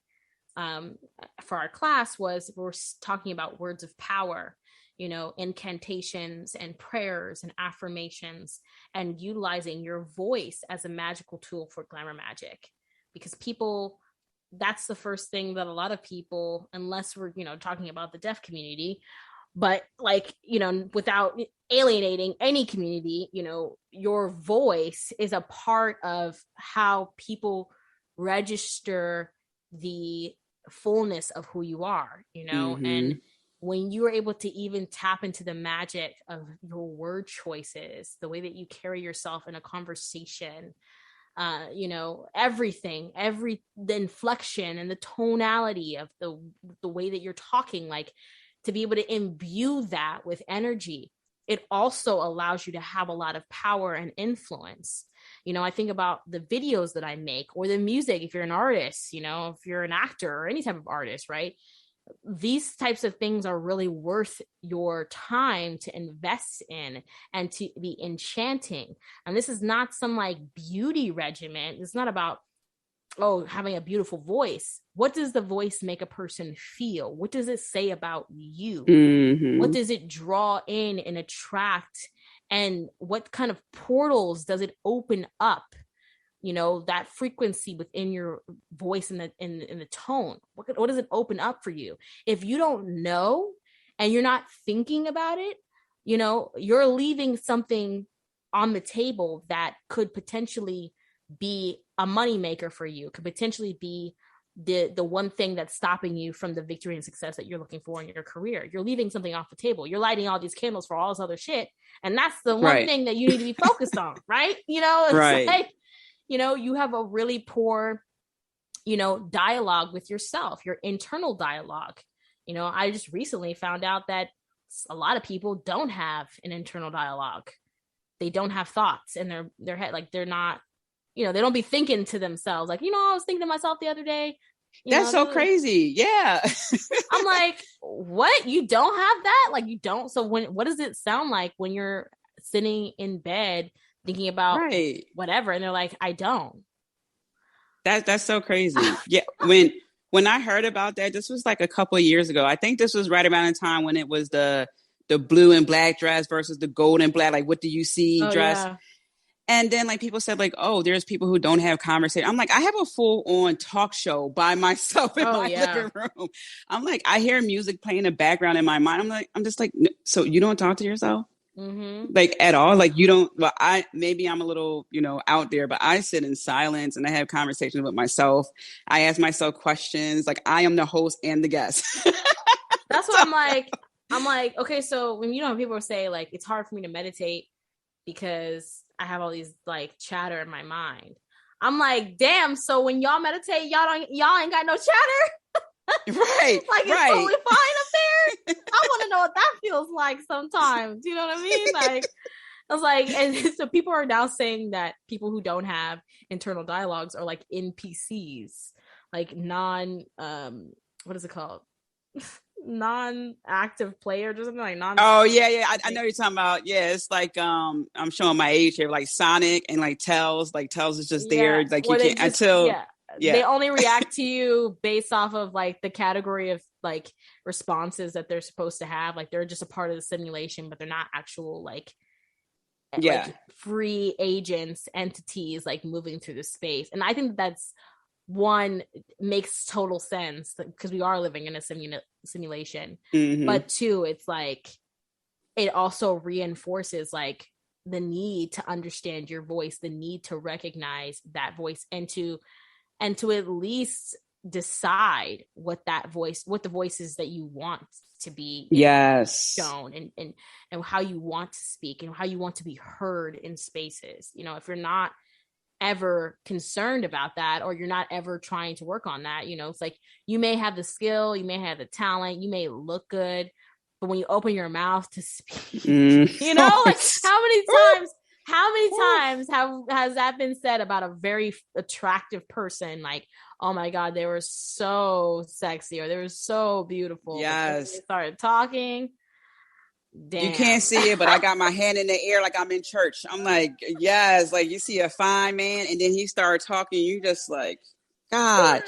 for our class we're talking about words of power, incantations and prayers and affirmations, and utilizing your voice as a magical tool for Glamour Magick. Because that's the first thing that a lot of people, unless we're, talking about the deaf community, but like, without alienating any community, your voice is a part of how people register the fullness of who you are, and when you are able to even tap into the magic of your word choices, the way that you carry yourself in a conversation, everything, the inflection and the tonality of the way that you're talking, like to be able to imbue that with energy, it also allows you to have a lot of power and influence. I think about the videos that I make, or the music, if you're an artist, if you're an actor or any type of artist, right? These types of things are really worth your time to invest in and to be enchanting. And this is not some like beauty regimen. It's not about, having a beautiful voice. What does the voice make a person feel? What does it say about you? What does it draw in and attract? And what kind of portals does it open up? That frequency within your voice and the tone. What does it open up for you? If you don't know and you're not thinking about it, you're leaving something on the table that could potentially be a moneymaker for you, could potentially be the one thing that's stopping you from the victory and success that you're looking for in your career. You're leaving something off the table. You're lighting all these candles for all this other shit. And that's the one thing that you need to be focused on, right? It's like, you have a really poor, dialogue with yourself, your internal dialogue. I just recently found out that a lot of people don't have an internal dialogue. They don't have thoughts in their head. Like they're not, they don't be thinking to themselves. Like, I was thinking to myself the other day. That's so crazy. Yeah. I'm like, what? You don't have that? Like you don't. So what does it sound like when you're sitting in bed thinking about whatever? And they're like, I don't. That's so crazy. Yeah. When I heard about that, this was like a couple of years ago. I think this was right around the time when it was the blue and black dress versus the gold and black, like what do you see dress. Yeah. And then like people said like, oh, there's people who don't have conversation. I'm like, I have a full on talk show by myself in my living room. I'm like, I hear music playing in the background in my mind. I'm just like, so you don't talk to yourself? Like at all? Like you don't, well, maybe I'm a little, out there, but I sit in silence and I have conversations with myself. I ask myself questions. Like I am the host and the guest. That's what I'm like, okay, so when people say like, it's hard for me to meditate because I have all these like chatter in my mind. I'm like, damn. So when y'all meditate, y'all ain't got no chatter. Right. Like it's totally fine up there. I want to know what that feels like sometimes. You know what I mean? Like I was like, and so people are now saying that people who don't have internal dialogues are like NPCs, like what is it called? non-active player or something like non. Oh yeah. I know you're talking about. Yeah, it's like I'm showing my age here, like Sonic and like Tails. Like Tails is just Yeah, there. Like you where they can't just until they yeah. only react to you based off of like the category of like responses that they're supposed to have. Like they're just a part of the simulation, but they're not actual Yeah. free agents, entities like moving through the space. And I think that's one, makes total sense because we are living in a simulation. Mm-hmm. But two, it's like it also reinforces like the need to understand your voice, the need to recognize that voice, and to at least decide what the voice is that you want to be, Yes. shown, and how you want to speak and how you want to be heard in spaces. If you're not ever concerned about that, or you're not ever trying to work on that, it's like you may have the skill, you may have the talent, you may look good, but when you open your mouth to speak, like how many times has that been said about a very attractive person, like, oh my god, they were so sexy or they were so beautiful, but then when they Yes. started talking, You damn. can't see it, but I got my hand in the air like I'm in church. I'm like, yes, like you see a fine man, and then he started talking. You just like, God,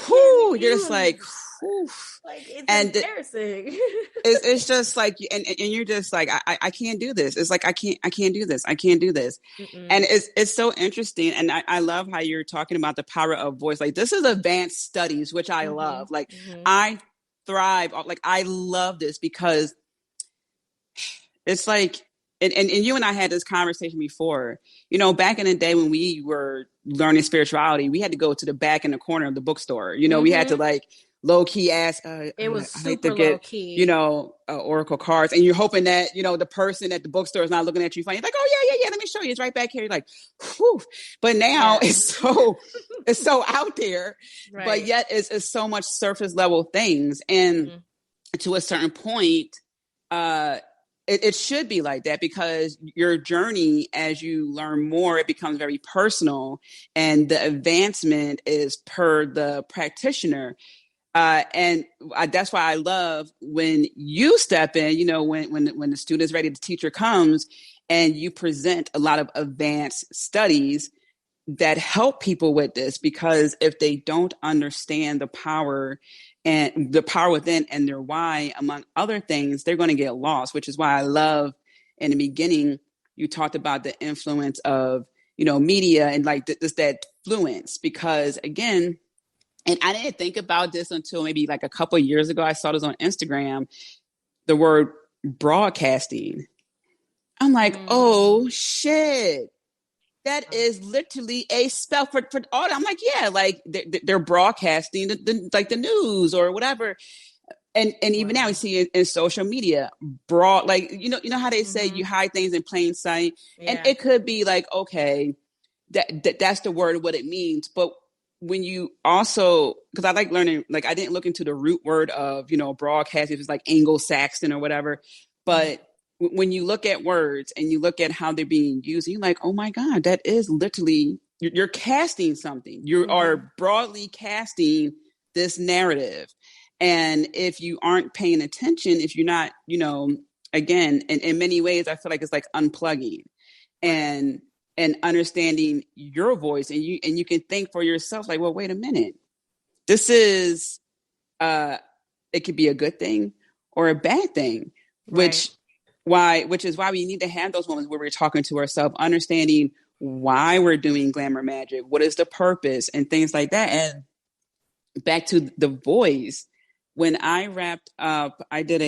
whoo, you're just like, whoo. Like it's And embarrassing. it's just like, and you're just like, I can't do this. It's like I can't do this. I can't do this. Mm-mm. And it's so interesting. And I love how you're talking about the power of voice. Like this is advanced studies, which I love. Like I thrive. Like I love this because it's like, and you and I had this conversation before, back in the day when we were learning spirituality, we had to go to the back in the corner of the bookstore. We had to like low key ask, it was I like super to get, low key. Oracle cards. And you're hoping that, the person at the bookstore is not looking at you funny. Like, oh yeah. Let me show you. It's right back here. You're like, whew. But now it's so out there, right. But yet it's so much surface level things. And to a certain point, it should be like that because your journey, as you learn more, it becomes very personal, and the advancement is per the practitioner. And that's why I love when you step in, when the student is ready, the teacher comes and you present a lot of advanced studies that help people with this, because if they don't understand the power and the power within and their why, among other things, they're going to get lost, which is why I love in the beginning, you talked about the influence of, media and like that fluence, because again, and I didn't think about this until maybe like a couple of years ago. I saw this on Instagram, the word broadcasting. I'm like, oh shit. That is literally a spell for all. I'm like, yeah, like they're broadcasting the news or whatever. And even now we see it in social media, broad, like, you know how they say you hide things in plain sight. Yeah. And it could be like, okay, that's the word, what it means. But when you also, because I like learning, like I didn't look into the root word of, broadcast, if it's like Anglo-Saxon or whatever, but when you look at words and you look at how they're being used, you're like, oh my God, that is literally, you're casting something. You are broadly casting this narrative. And if you aren't paying attention, if you're not, again, in many ways, I feel like it's like unplugging and understanding your voice. And you can think for yourself, like, well, wait a minute, this is, it could be a good thing or a bad thing, which is why we need to have those moments where we're talking to ourselves, understanding why we're doing Glamour Magick, what is the purpose, and things like that. And back to the voice, when I wrapped up, I did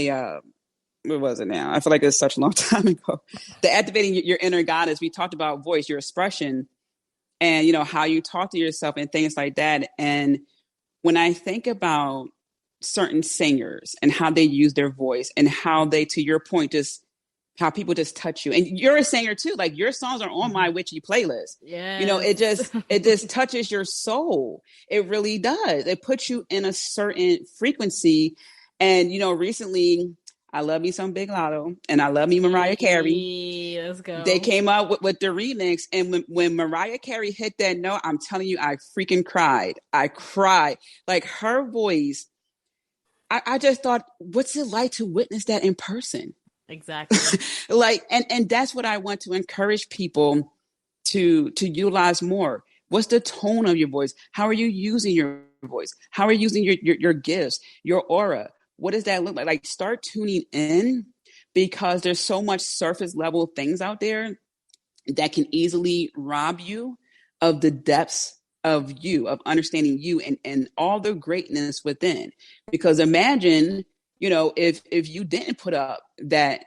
what was it now? I feel like it's such a long time ago. The activating your inner goddess. We talked about voice, your expression, and how you talk to yourself and things like that. And when I think about certain singers and how they use their voice and how they, to your point, just how people just touch you. And you're a singer too. Like your songs are on my witchy playlist. Yeah. It just touches your soul. It really does. It puts you in a certain frequency. And, recently I love me some Big Lotto and I love me Mariah Carey. Let's go. They came out with the remix. And when Mariah Carey hit that note, I'm telling you, I freaking cried. I cried. Like her voice, I just thought, what's it like to witness that in person? Exactly. Like, and that's what I want to encourage people to utilize more. What's the tone of your voice? How are you using your voice? How are you using your gifts, your aura? What does that look like? Like, start tuning in, because there's so much surface level things out there that can easily rob you of the depths of you, of understanding you, and all the greatness within. Because imagine, if you didn't put up that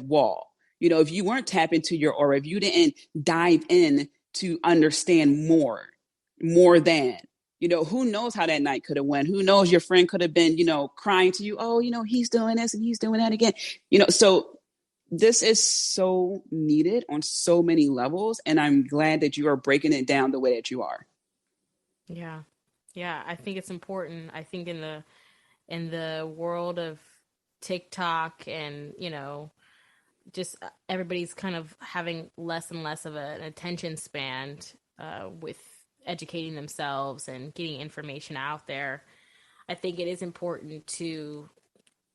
wall, if you weren't tapped into your aura, if you didn't dive in to understand more than, who knows how that night could have went? Who knows, your friend could have been, crying to you, oh, he's doing this and he's doing that again. So this is so needed on so many levels, and I'm glad that you are breaking it down the way that you are. Yeah. Yeah, I think it's important. I think in the world of TikTok and, just everybody's kind of having less and less of an attention span with educating themselves and getting information out there. I think it is important to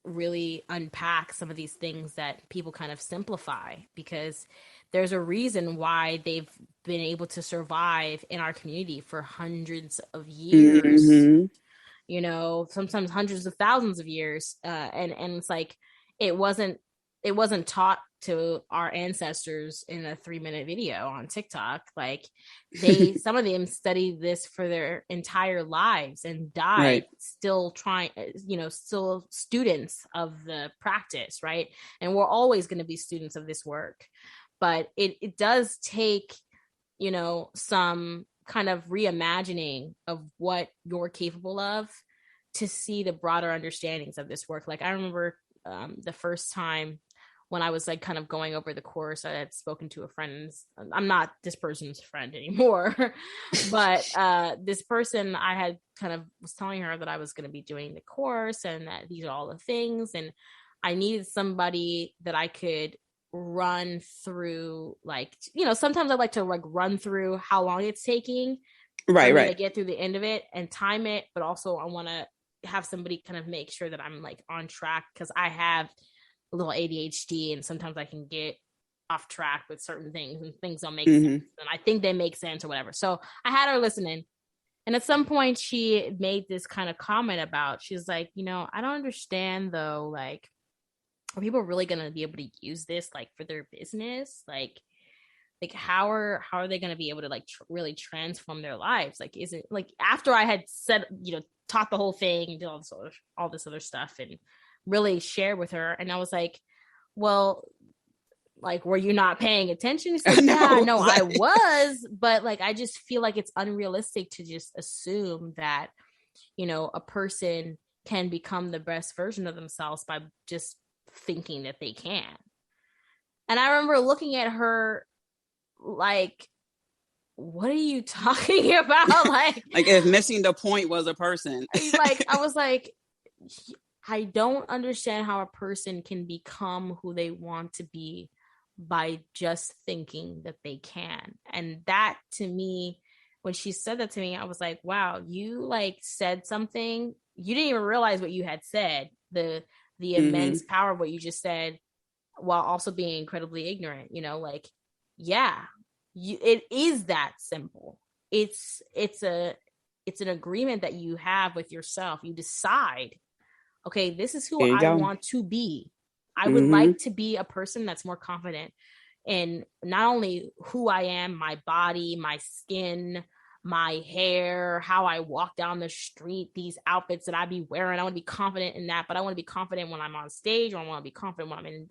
really unpack some of these things that people kind of simplify, because there's a reason why they've been able to survive in our community for hundreds of years, Mm-hmm. sometimes hundreds of thousands of years. And it's like, it wasn't taught to our ancestors in a 3-minute video on TikTok. Like, some of them studied this for their entire lives and died Right. still trying, still students of the practice, right? And we're always going to be students of this work. But it does take, some kind of reimagining of what you're capable of to see the broader understandings of this work. Like, I remember the first time when I was like kind of going over the course, I had spoken to a friend. I'm not this person's friend anymore, but this person, I had kind of was telling her that I was going to be doing the course and that these are all the things. And I needed somebody that I could run through, like, sometimes I like to like run through how long it's taking for me to get through the end of it and time it. But also I want to have somebody kind of make sure that I'm like on track, because I have a little ADHD and sometimes I can get off track with certain things and things don't make sense. And I think they make sense or whatever. So I had her listening. And at some point she made this kind of comment about, she's like, I don't understand though, like, are people really going to be able to use this like for their business? Like how are they going to be able to like really transform their lives? Like, is it like, after I had said, taught the whole thing and did all this other stuff and really share with her, and I was like, well, like, were you not paying attention? She's like, no, I was, but like, I just feel like it's unrealistic to just assume that, a person can become the best version of themselves by just thinking that they can. And I remember looking at her like, what are you talking about? Like if missing the point was a person. Like, I was like, I don't understand how a person can become who they want to be by just thinking that they can. And that, to me, when she said that to me, I was like, wow, you like said something. You didn't even realize what you had said, the immense power of what you just said, while also being incredibly ignorant, like, yeah, it is that simple. It's an agreement that you have with yourself. You decide, okay, this is who I want to be. I would like to be a person that's more confident in not only who I am, my body, my skin, my hair, how I walk down the street, these outfits that I be wearing. I want to be confident in that, but I want to be confident when I'm on stage, or I want to be confident when I'm in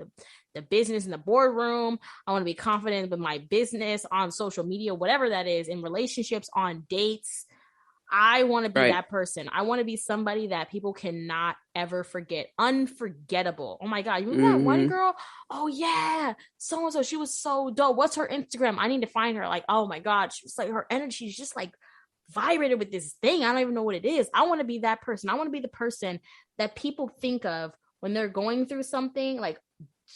the business, in the boardroom. I want to be confident with my business on social media, whatever that is, in relationships, on dates. I want to be that person. I want to be somebody that people cannot ever forget. Unforgettable. Oh my God. You remember that one girl? Oh yeah. So-and-so. She was so dope. What's her Instagram? I need to find her. Like, oh my God. She was like, her energy is just like vibrated with this thing. I don't even know what it is. I want to be that person. I want to be the person that people think of when they're going through something. Like,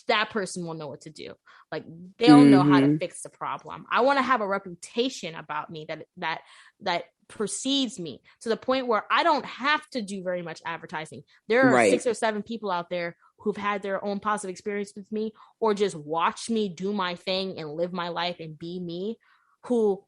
that person will know what to do. Like, they'll know how to fix the problem. I want to have a reputation about me that precedes me to the point where I don't have to do very much advertising. There are 6 or 7 people out there who've had their own positive experience with me, or just watch me do my thing and live my life and be me, who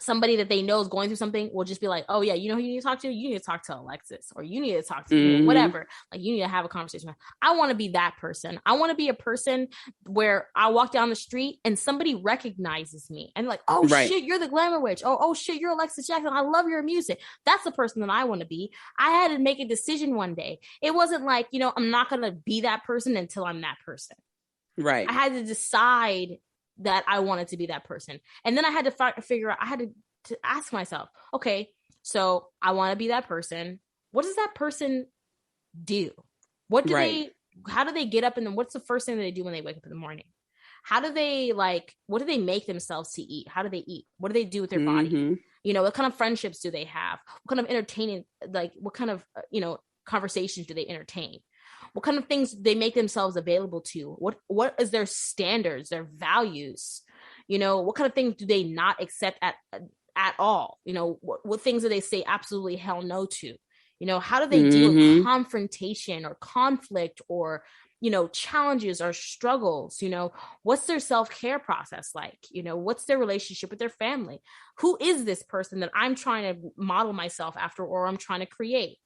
somebody that they know is going through something will just be like, oh yeah, you know who you need to talk to? You need to talk to Alexis, or you need to talk to whatever. Like, you need to have a conversation. I want to be that person. I want to be a person where I walk down the street and somebody recognizes me and like, oh shit, you're the Glamour Witch. Oh shit, you're Alexis Jackson. I love your music. That's the person that I want to be. I had to make a decision one day. It wasn't like, you know, I'm not going to be that person until I'm that person. Right. I had to decide that I wanted to be that person. And then I had to figure out, I had to ask myself, okay, so I want to be that person. What does that person do? What do how do they get up, and what's the first thing that they do when they wake up in the morning? How do they what do they make themselves to eat? How do they eat? What do they do with their body? You know, what kind of friendships do they have? What kind of entertaining, what kind of, conversations do they entertain? What kind of things do they make themselves available to? What is their standards, their values? You know, what kind of things do they not accept at all? You know, what things do they say absolutely hell no to? You know, how do they deal with confrontation or conflict or, challenges or struggles? You know, what's their self-care process like? You know, what's their relationship with their family? Who is this person that I'm trying to model myself after, or I'm trying to create?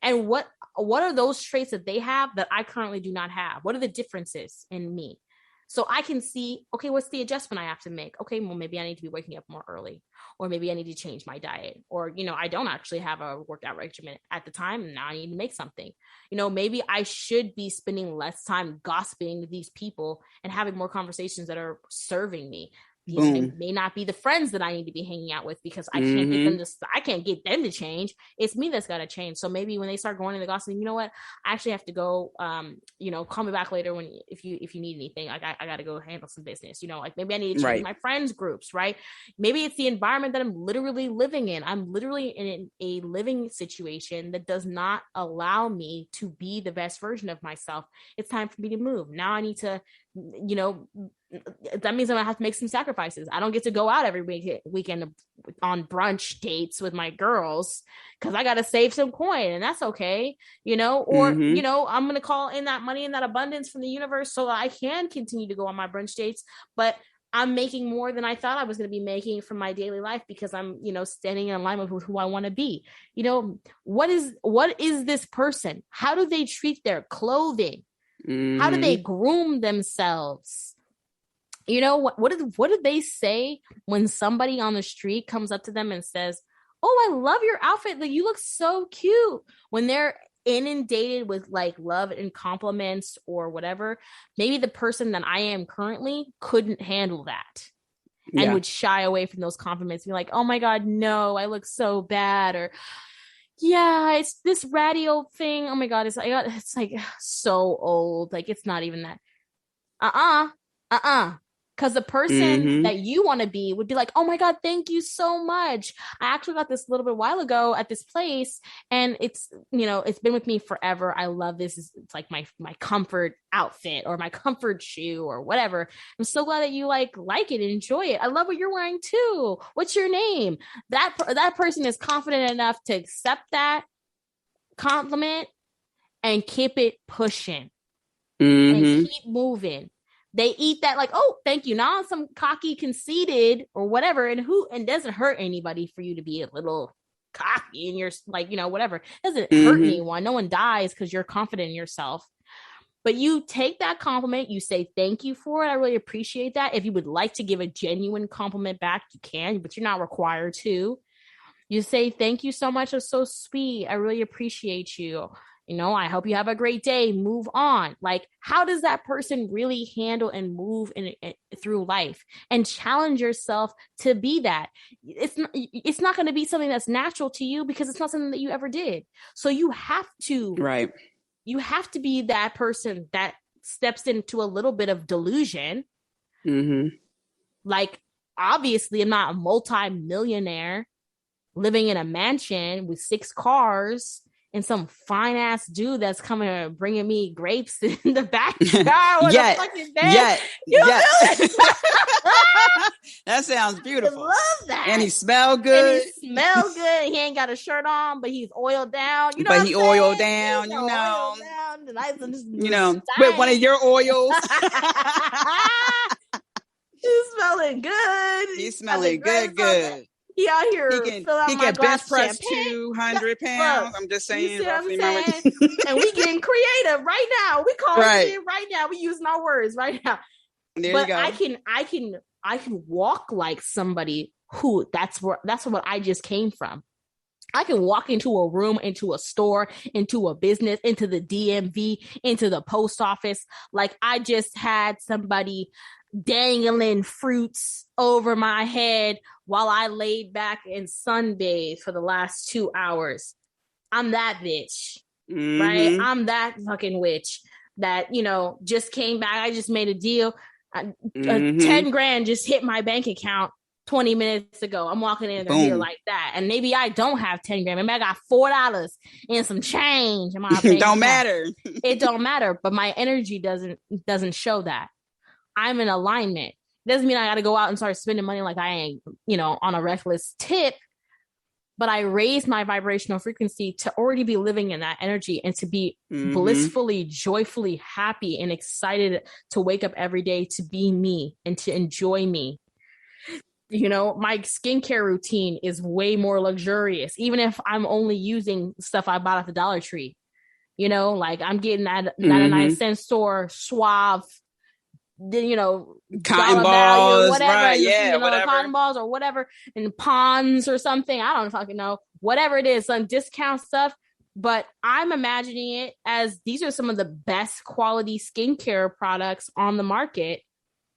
And what are those traits that they have that I currently do not have? What are the differences in me? So I can see, okay, what's the adjustment I have to make? Okay, well, maybe I need to be waking up more early, or maybe I need to change my diet, or, I don't actually have a workout regimen at the time, and now I need to make something. Maybe I should be spending less time gossiping with these people and having more conversations that are serving me. These may not be the friends that I need to be hanging out with, because I can't get them to change. It's me that's got to change. So maybe when they start going into gossiping, you know what? I actually have to go, call me back later if you need anything. I got to go handle some business, maybe I need to change my friends groups, right? Maybe it's the environment that I'm literally living in. I'm literally in a living situation that does not allow me to be the best version of myself. It's time for me to move. Now I need to, that means I'm gonna have to make some sacrifices. I don't get to go out every weekend on brunch dates with my girls because I gotta save some coin, and that's okay, or I'm gonna call in that money and that abundance from the universe so that I can continue to go on my brunch dates, but I'm making more than I thought I was going to be making from my daily life because I'm, standing in alignment with who I want to be. What is this person? How do they treat their clothing? How do they groom themselves? What do they say when somebody on the street comes up to them and says, "Oh, I love your outfit. Like, you look so cute." When they're inundated with love and compliments or whatever, maybe the person that I am currently couldn't handle that and would shy away from those compliments and be like, "Oh my God, no, I look so bad." Or, "Yeah, it's this ratty old thing. Oh my God, it's like so old. Like, it's not even that." Because the person that you want to be would be like, "Oh my God, thank you so much. I actually got this a little bit while ago at this place, and it's, it's been with me forever. I love this. It's like my comfort outfit or my comfort shoe or whatever. I'm so glad that you like it and enjoy it. I love what you're wearing too. What's your name?" That person is confident enough to accept that compliment and keep it pushing and keep moving. They eat that like, "Oh, thank you." Now some cocky, conceited or whatever, and doesn't hurt anybody for you to be a little cocky and you're like, whatever. It doesn't hurt anyone. No one dies because you're confident in yourself. But you take that compliment, you say thank you for it. I really appreciate that. If you would like to give a genuine compliment back, you can, but you're not required to. You say, "Thank you so much. It's so sweet. I really appreciate you. I hope you have a great day. Move on." Like, how does that person really handle and move through life? And challenge yourself to be that. It's not going to be something that's natural to you because it's not something that you ever did. So you have to, you have to be that person that steps into a little bit of delusion. Like, obviously, I'm not a multi-millionaire living in a mansion with 6 cars and some fine ass dude that's coming and bringing me grapes in the backyard with a fucking bed. That sounds beautiful. I love that. And he smell good. He ain't got a shirt on, but he's oiled down. You know, but he oiled down. You know, oiled down. with one of your oils. He's smelling good. He's smelling good. He out here he can bench press 200 pounds. Look, I'm just saying. You see what I'm saying? And we getting creative right now. We calling it right now. We using our words right now. There but you go. I can walk like somebody who that's what I just came from. I can walk into a room, into a store, into a business, into the DMV, into the post office. Like I just had somebody dangling fruits over my head while I laid back and sunbathed for the last 2 hours. I'm that bitch, right? I'm that fucking witch that, just came back. I just made a deal. 10 grand just hit my bank account 20 minutes ago. I'm walking in here like that. And maybe I don't have 10 grand. Maybe I got $4 and some change in my bank account. Don't matter. It don't matter. But my energy doesn't show that. I'm in alignment. Doesn't mean I got to go out and start spending money like I ain't, on a reckless tip. But I raise my vibrational frequency to already be living in that energy and to be blissfully, joyfully happy and excited to wake up every day to be me and to enjoy me. My skincare routine is way more luxurious, even if I'm only using stuff I bought at the Dollar Tree. Like I'm getting that 99-cent store Suave, cotton balls, whatever, right? Yeah, whatever. Cotton balls or whatever, and Ponds or something. I don't fucking know. Whatever it is, some discount stuff. But I'm imagining it as these are some of the best quality skincare products on the market.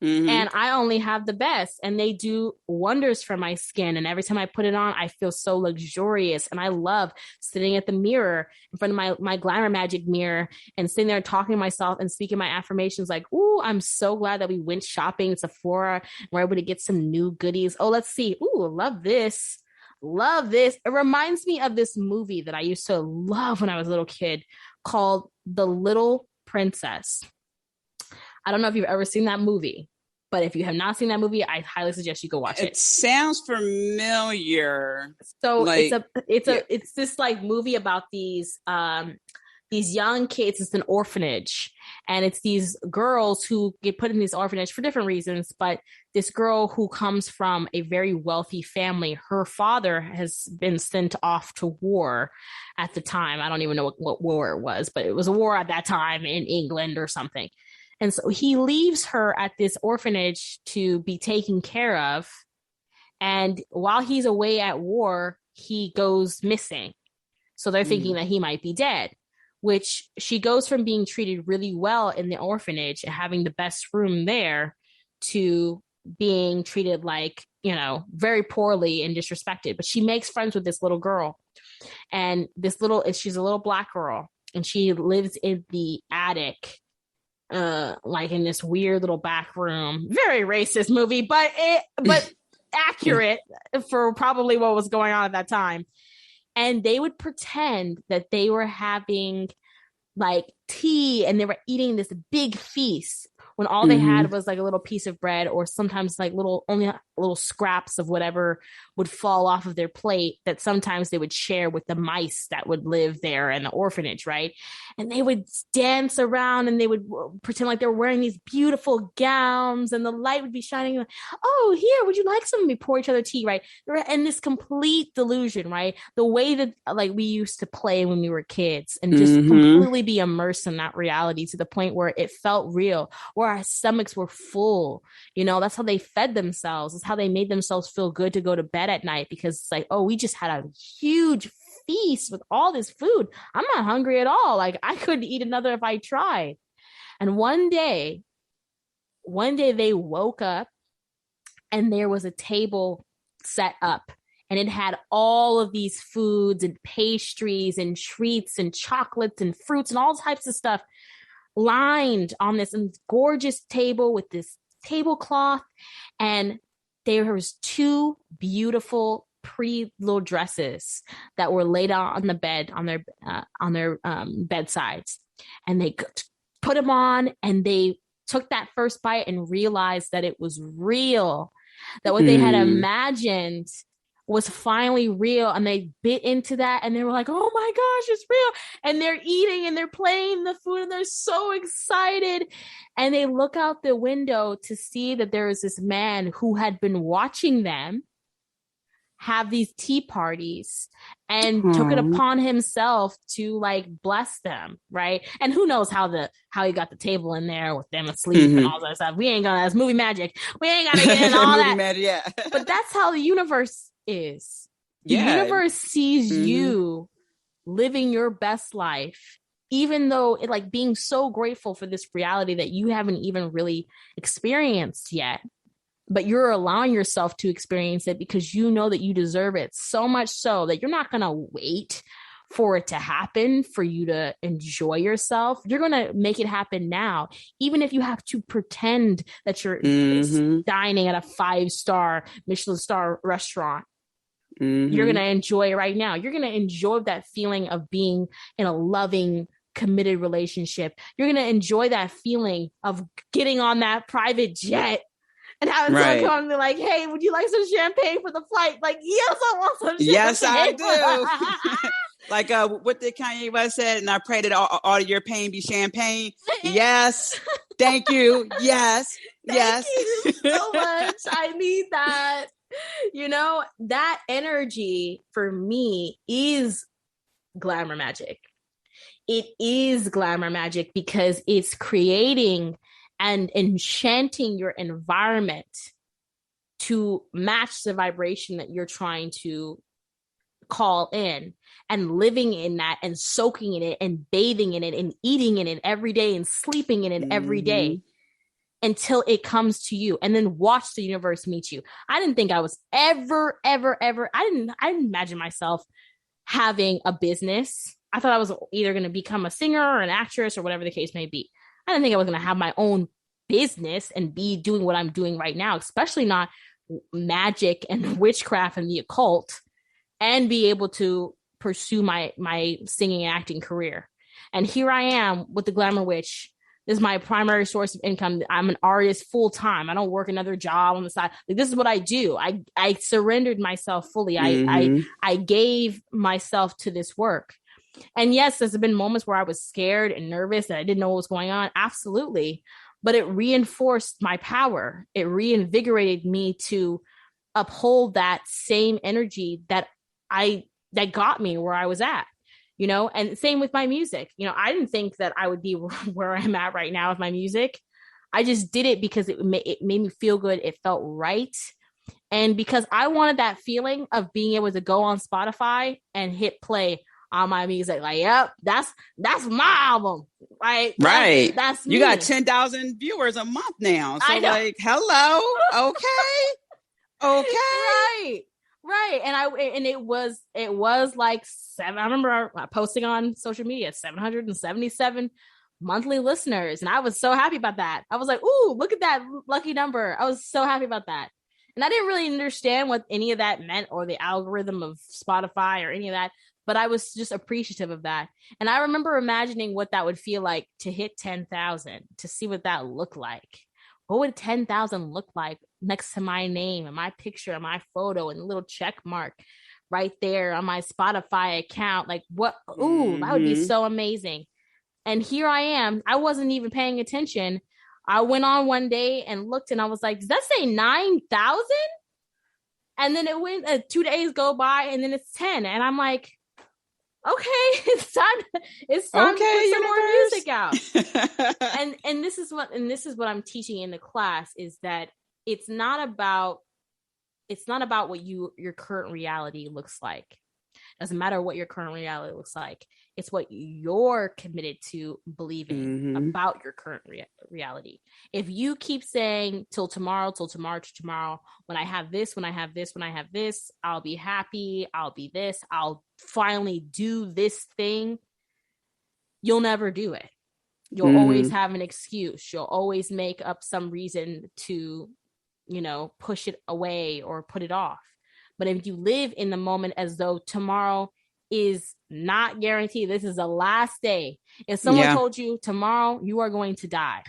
And I only have the best, and they do wonders for my skin. And every time I put it on, I feel so luxurious. And I love sitting at the mirror in front of my Glamour Magick mirror and sitting there talking to myself and speaking my affirmations like, ooh, I'm so glad that we went shopping at Sephora and we're able to get some new goodies. Oh, let's see. Ooh, love this. Love this. It reminds me of this movie that I used to love when I was a little kid called The Little Princess. I don't know if you've ever seen that movie, but if you have not seen that movie, I highly suggest you go watch it. It sounds familiar. So it's this like movie about these young kids. It's an orphanage, and it's these girls who get put in this orphanage for different reasons. But this girl who comes from a very wealthy family, her father has been sent off to war at the time. I don't even know what war it was, but it was a war at that time in England or something. And so he leaves her at this orphanage to be taken care of. And while he's away at war, he goes missing. So they're thinking that he might be dead, which she goes from being treated really well in the orphanage and having the best room there to being treated like, very poorly and disrespected. But she makes friends with this little girl. And she's a little Black girl, and she lives in the attic, like in this weird little back room. Very racist movie, but accurate for probably what was going on at that time. And they would pretend that they were having like tea and they were eating this big feast when all they had was like a little piece of bread, or sometimes like only little scraps of whatever would fall off of their plate that sometimes they would share with the mice that would live there in the orphanage, right? And they would dance around and they would pretend like they were wearing these beautiful gowns, and the light would be shining. Oh, here, would you like some? We pour each other tea, right? They're in this complete delusion, right? The way that like we used to play when we were kids and just completely be immersed in that reality to the point where it felt real, where our stomachs were full. That's how they fed themselves. It's how they made themselves feel good to go to bed at night, because it's like, oh, we just had a huge feast with all this food. I'm not hungry at all. Like I couldn't eat another if I tried. And one day they woke up and there was a table set up, and it had all of these foods and pastries and treats and chocolates and fruits and all types of stuff lined on this gorgeous table with this tablecloth. And there was 2 beautiful pretty little dresses that were laid out on the bed on their bedsides, and they put them on, and they took that first bite and realized that it was real. that what they had imagined was finally real, and they bit into that and they were like, oh my gosh, it's real. And they're eating and they're playing the food and they're so excited. And they look out the window to see that there is this man who had been watching them have these tea parties and took it upon himself to like bless them, right? And who knows how he got the table in there with them asleep and all that stuff. We ain't gonna, that's movie magic. We ain't gonna get into all that. Magic, yeah. But that's how the universe is. The universe sees you living your best life, even though it, like, being so grateful for this reality that you haven't even really experienced yet. But you're allowing yourself to experience it because you know that you deserve it, so much so that you're not going to wait for it to happen for you to enjoy yourself. You're going to make it happen now, even if you have to pretend that you're dining at a 5-star Michelin star restaurant. You're going to enjoy it right now. You're going to enjoy that feeling of being in a loving, committed relationship. You're going to enjoy that feeling of getting on that private jet and having someone come and be like, hey, would you like some champagne for the flight? Like, yes, I want some champagne. Yes, I do. Like what did Kanye West said? And I pray that all of your pain be champagne. Yes. Thank you. Yes. Thank you so much. I need that. You know, that energy for me is glamour magic. It is glamour magic because it's creating and enchanting your environment to match the vibration that you're trying to call in, and living in that and soaking in it and bathing in it and eating in it every day and sleeping in it every day until it comes to you, and then watch the universe meet you. I didn't think I was ever, I didn't imagine myself having a business. I thought I was either going to become a singer or an actress or whatever the case may be. I didn't think I was going to have my own business and be doing what I'm doing right now, especially not magic and witchcraft and the occult, and be able to pursue my singing and acting career. And here I am with the Glamour Witch. This is my primary source of income. I'm an artist full time. I don't work another job on the side. Like, this is what I do. I surrendered myself fully. I gave myself to this work. And yes, there's been moments where I was scared and nervous and I didn't know what was going on. Absolutely. But it reinforced my power. It reinvigorated me to uphold that same energy that got me where I was at, you know. And same with my music. You know, I didn't think that I would be where I'm at right now with my music. I just did it because it made me feel good. It felt right. And because I wanted that feeling of being able to go on Spotify and hit play on my music, like, yep, that's my album, right? That's me. You got 10,000 viewers a month now, so like, hello, okay, right. And it was like I remember posting on social media 777 monthly listeners, and I was so happy about that. I was like, ooh, look at that lucky number. I was so happy about that. And I didn't really understand what any of that meant, or the algorithm of Spotify or any of that, but I was just appreciative of that. And I remember imagining what that would feel like to hit 10,000, to see what that looked like. What would 10,000 look like next to my name and my picture and my photo and a little check mark right there on my Spotify account? Like, what? Ooh, that would be so amazing. And here I am. I wasn't even paying attention. I went on one day and looked, and I was like, does that say 9,000? And then it went 2 days go by, and then it's 10. And I'm like, okay, it's time to put some more music out. and this is what I'm teaching in the class, is that it's not about what your current reality looks like. Doesn't matter what your current reality looks like. It's what you're committed to believing about your current reality. If you keep saying till tomorrow, when I have this, I'll be happy, I'll be this, I'll finally do this thing, you'll never do it. You'll always have an excuse. You'll always make up some reason to, you know, push it away or put it off. But if you live in the moment as though tomorrow is not guaranteed, this is the last day. If someone told you tomorrow you are going to die,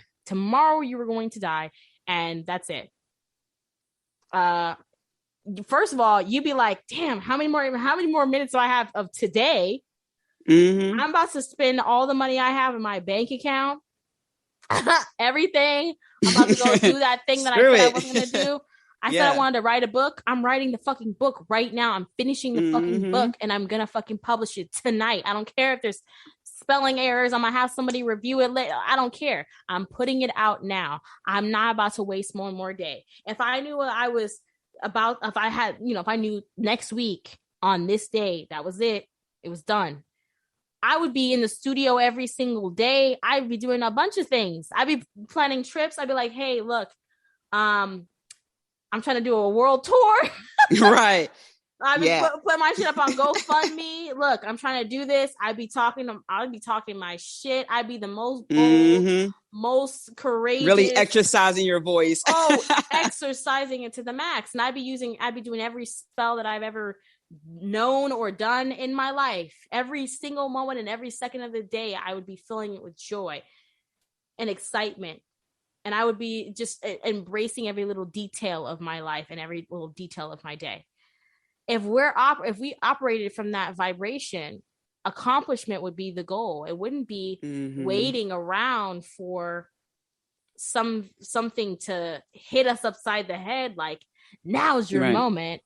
and that's it. First of all, you'd be like, damn, how many more minutes do I have of today? Mm-hmm. I'm about to spend all the money I have in my bank account. Everything. I'm about to go do that thing that I said I wasn't going to do. I said I wanted to write a book. I'm writing the fucking book right now. I'm finishing the fucking book, and I'm going to fucking publish it tonight. I don't care if there's spelling errors. I'm going to have somebody review it later. I don't care. I'm putting it out now. I'm not about to waste one more day. If I knew what I was about, if I knew next week on this day, that was it. It was done. I would be in the studio every single day. I'd be doing a bunch of things. I'd be planning trips. I'd be like, hey, look, I'm trying to do a world tour. Right. I'd be put my shit up on GoFundMe. Look, I'm trying to do this. I'd be talking my shit. I'd be the most bold, most courageous. Really exercising your voice. Exercising it to the max. And I'd be doing every spell that I've ever known or done in my life. Every single moment and every second of the day, I would be filling it with joy and excitement, and I would be just embracing every little detail of my life and every little detail of my day. If we operated from that vibration, accomplishment would be the goal. It wouldn't be waiting around for something to hit us upside the head like, now's your moment.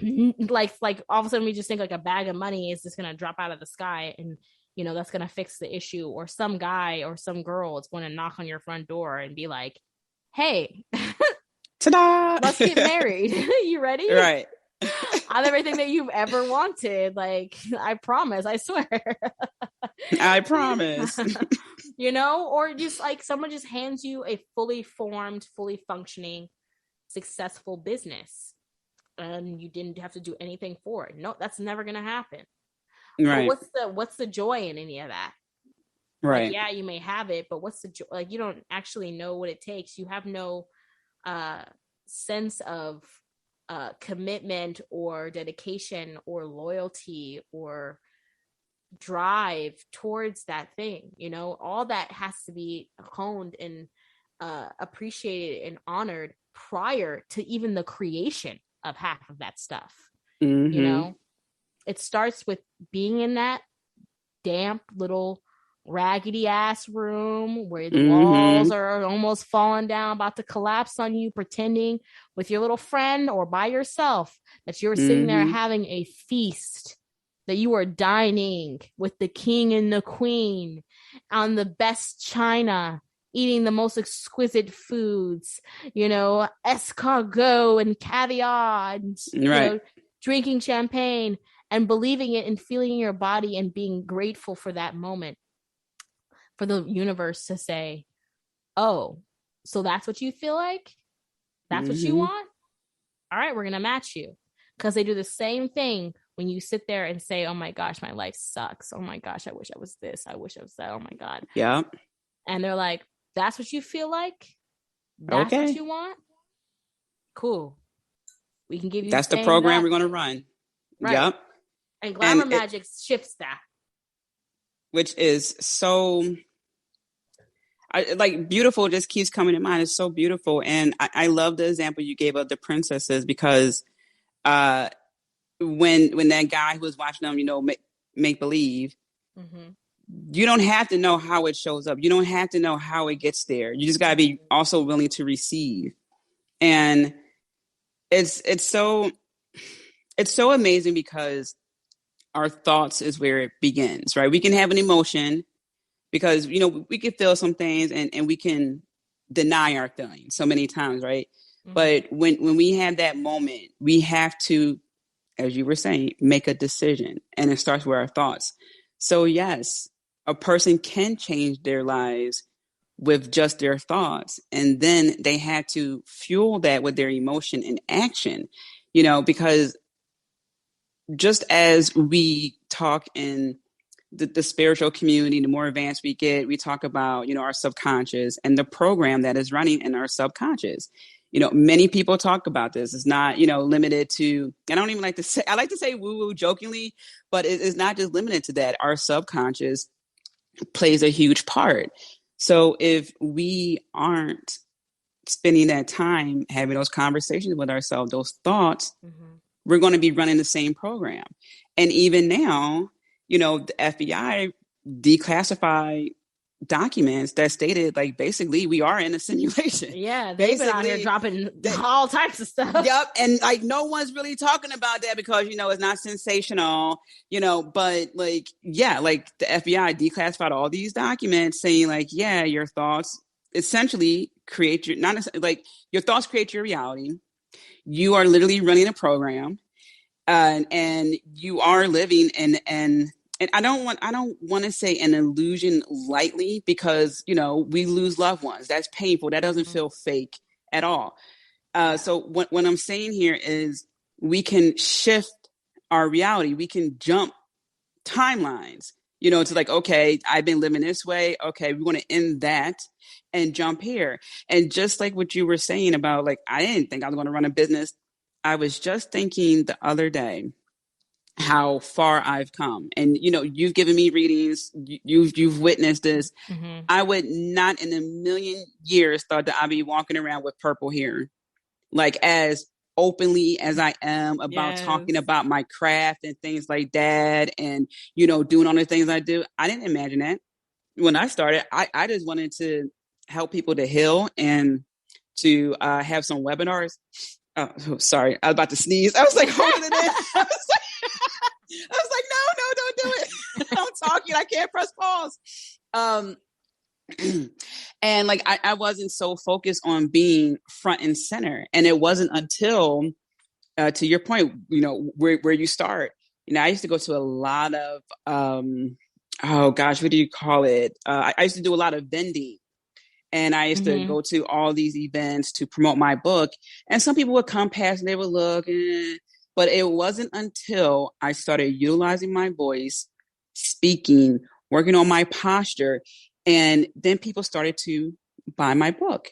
Like all of a sudden we just think like a bag of money is just gonna drop out of the sky and that's gonna fix the issue, or some guy or some girl is going to knock on your front door and be like, hey, ta-da, let's get married. You ready? Right. I'm everything that you've ever wanted. Like, I promise, I swear. I promise. Or just like someone just hands you a fully formed, fully functioning, successful business, and you didn't have to do anything for it. No, that's never going to happen. Right. But what's the joy in any of that? Right. Like, yeah, you may have it, but what's the joy? Like, you don't actually know what it takes. You have no sense of commitment or dedication or loyalty or drive towards that thing. All that has to be honed and appreciated and honored prior to even the creation of half of that stuff. It starts with being in that damp little raggedy ass room where the walls are almost falling down, about to collapse on you, pretending with your little friend or by yourself that you're sitting there having a feast, that you are dining with the king and the queen on the best china, eating the most exquisite foods, escargot and caviar, and, drinking champagne and believing it and feeling in your body and being grateful for that moment, for the universe to say, oh, so that's what you feel like? That's what you want? All right, we're going to match you. Because they do the same thing when you sit there and say, oh my gosh, my life sucks. Oh my gosh, I wish I was this. I wish I was that. Oh my God. Yeah. And they're like, that's what you feel like? That's what you want? Cool. We can give you that's the program we're going to run. Right. Yep. And Glamour Magick shifts that. Which is so... beautiful just keeps coming to mind. It's so beautiful. And I love the example you gave of the princesses, because when that guy who was watching them, make believe, you don't have to know how it shows up. You don't have to know how it gets there. You just got to be also willing to receive. And it's so amazing, because our thoughts is where it begins, right? We can have an emotion, because, we can feel some things and we can deny our feelings so many times, right? But when we have that moment, we have to, as you were saying, make a decision, and it starts with our thoughts. So yes, a person can change their lives with just their thoughts, and then they have to fuel that with their emotion and action, because just as we talk in the spiritual community, the more advanced we get, we talk about, our subconscious and the program that is running in our subconscious. Many people talk about this. It's not, limited to, I don't even like to say, I like to say woo-woo jokingly, but it's not just limited to that. Our subconscious plays a huge part. So if we aren't spending that time having those conversations with ourselves, those thoughts, we're going to be running the same program. And even now, the FBI declassified documents that stated, like, basically we are in a simulation. Yeah, they've been out here dropping all types of stuff. Yep. And like, no one's really talking about that because, it's not sensational, but like, yeah, like the FBI declassified all these documents saying like, yeah, your thoughts essentially create your, not like your thoughts create your reality. You are literally running a program, and you are living in, and I don't want to say an illusion lightly, because, we lose loved ones. That's painful. That doesn't feel fake at all. So what I'm saying here is we can shift our reality. We can jump timelines, to like, okay, I've been living this way. Okay, we want to end that and jump here. And just like what you were saying about, like, I didn't think I was going to run a business. I was just thinking the other day how far I've come. And, you've given me readings. You've witnessed this. I would not in a million years thought that I'd be walking around with purple hair, like as openly as I am about talking about my craft and things like that. And, doing all the things I do. I didn't imagine that when I started. I just wanted to help people to heal and to have some webinars. Oh, sorry. I was about to sneeze. I was like holding it in. I was like, no, don't do it. I'm talking. I can't press pause. And like, I wasn't so focused on being front and center. And it wasn't until, to your point, where you start. I used to go to a lot of, oh gosh, what do you call it? I used to do a lot of vending. And I used to go to all these events to promote my book. And some people would come past and they would look. But it wasn't until I started utilizing my voice, speaking, working on my posture, and then people started to buy my book.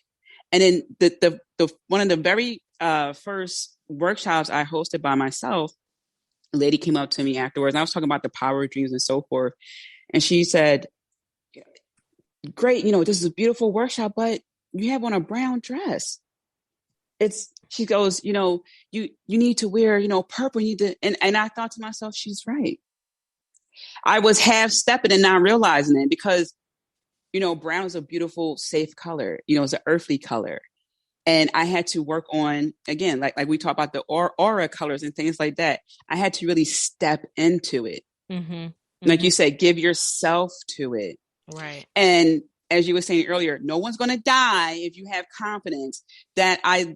And then the one of the very first workshops I hosted by myself, a lady came up to me afterwards, and I was talking about the power of dreams and so forth. And she said, great, this is a beautiful workshop, but you have on a brown dress. She goes, you need to wear, purple. You need to, and I thought to myself, she's right. I was half stepping and not realizing it, because, brown is a beautiful, safe color. It's an earthly color. And I had to work on, again, like we talk about the aura colors and things like that. I had to really step into it. Like you said, give yourself to it. Right. And as you were saying earlier, no one's going to die if you have confidence. That I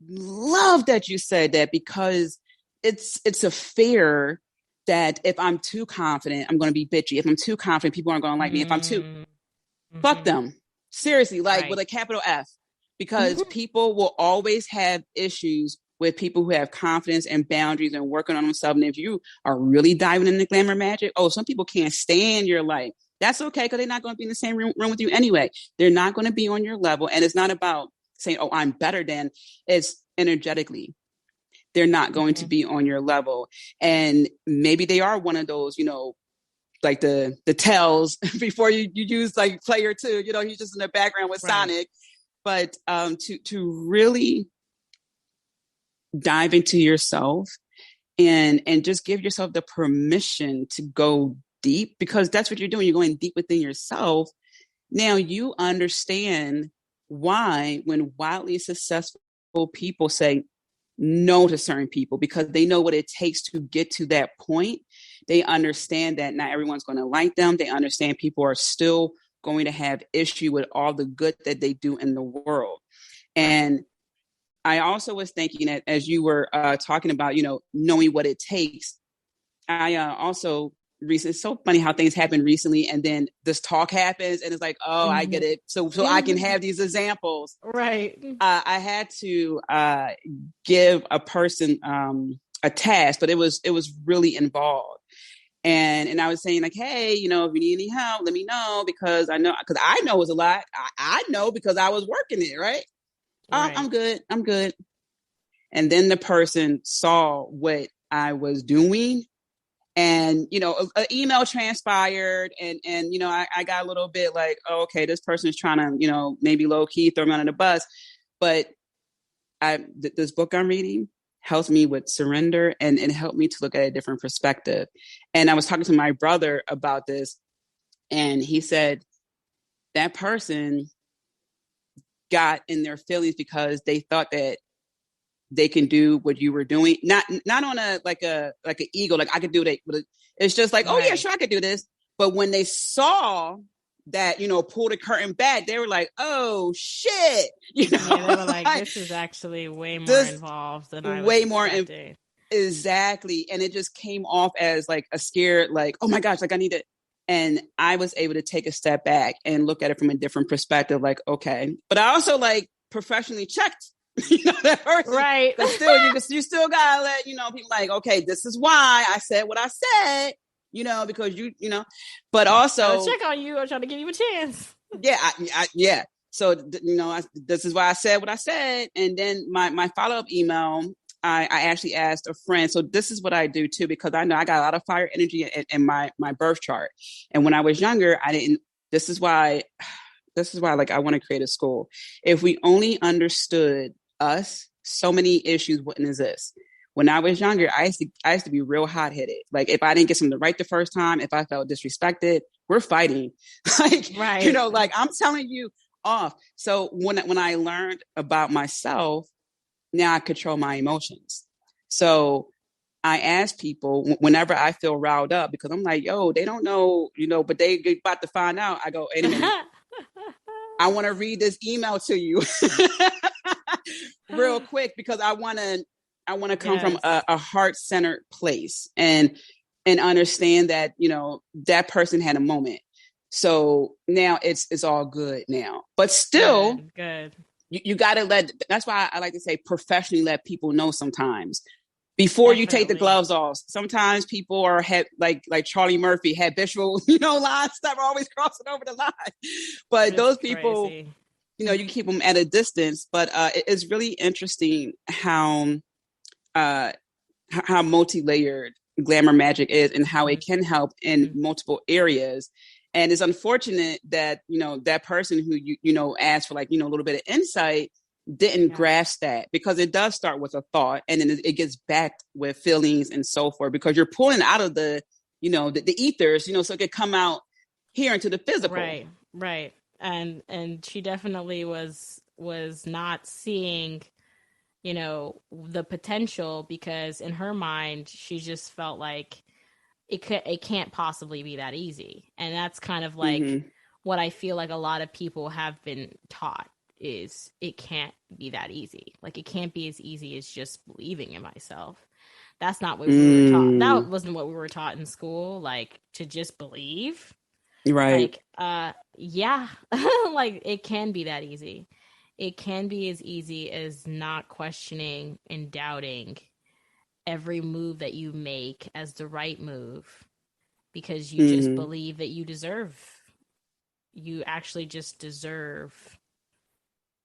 love that you said that, because it's a fear that if I'm too confident, I'm going to be bitchy. If I'm too confident, people aren't going to like me. If I'm too, fuck them. Seriously, like with a capital F, because people will always have issues with people who have confidence and boundaries and working on themselves. And if you are really diving into Glamour Magic, some people can't stand your life. That's okay, because they're not going to be in the same room with you anyway. They're not going to be on your level. And it's not about saying, oh, I'm better than. It's energetically. They're not going to be on your level. And maybe they are one of those, like the tells before you use like player 2, he's just in the background with Sonic. But to really dive into yourself and just give yourself the permission to go deep, because that's what you're doing. You're going deep within yourself. Now you understand why when wildly successful people say no to certain people, because they know what it takes to get to that point. They understand that not everyone's going to like them. They understand people are still going to have issue with all the good that they do in the world. And I also was thinking that as you were talking about, knowing what it takes, I also recently, it's so funny how things happen recently, and then this talk happens and it's like, oh, I get it. So I can have these examples. Right. I had to give a person a task, but it was really involved. And I was saying like, hey, if you need any help, let me know, because I know it was a lot. I know because I was working it, right? I'm good. And then the person saw what I was doing, and, an email transpired, and I got a little bit like, oh, okay, this person is trying to, maybe low key throw me under the bus. But this book I'm reading helps me with surrender, and it helped me to look at a different perspective. And I was talking to my brother about this, and he said that person got in their feelings because they thought that they can do what you were doing, not on a like a ego, like I could do that. It's just like, oh yeah, sure, I could do this. But when they saw that, pull the curtain back, they were like, oh shit, Yeah, they were like, this is actually way more involved than I was expecting. Exactly. And it just came off as like a scared, like, oh my gosh, like I need it. And I was able to take a step back and look at it from a different perspective, like, okay. But I also like professionally checked, that person. Right. But still, you still gotta let, people like, okay, this is why I said what I said, because but also I'll check on you. I'm trying to give you a chance. Yeah. Yeah. So, this is why I said what I said. And then my follow-up email, I actually asked a friend. So this is what I do too, because I know I got a lot of fire energy in my birth chart. And when I was younger, this is why like I want to create a school. If we only understood us, so many issues wouldn't exist. When I was younger, I used to be real hot-headed. Like if I didn't get something right the first time, if I felt disrespected, we're fighting. Like, right. Like I'm telling you off. So when I learned about myself, now I control my emotions. So I ask people whenever I feel riled up, because I'm like, yo, they don't know, but they about to find out. I go, anyway, I want to read this email to you real quick, because I want to come from a heart-centered place and understand that, that person had a moment. So now it's all good now, but still good. You got to that's why I like to say professionally let people know sometimes before you take the gloves off. Sometimes people are like Charlie Murphy, habitual, lies that are always crossing over the line. But That's those people, crazy. you can keep them at a distance. But it's really interesting how multi-layered Glamour Magick is and how it can help in multiple areas. And it's unfortunate that, that person who, asked for like, a little bit of insight didn't grasp that, because it does start with a thought and then it gets backed with feelings and so forth, because you're pulling out of the, the ethers, so it could come out here into the physical. Right. And she definitely was not seeing, the potential, because in her mind, she just felt like it can't possibly be that easy. And that's kind of like what I feel like a lot of people have been taught, is it can't be that easy. Like it can't be as easy as just believing in myself. That's not what we were taught. That wasn't what we were taught in school, like to just believe. Right. Like, yeah, like it can be that easy. It can be as easy as not questioning and doubting every move that you make as the right move, because you just believe that you actually just deserve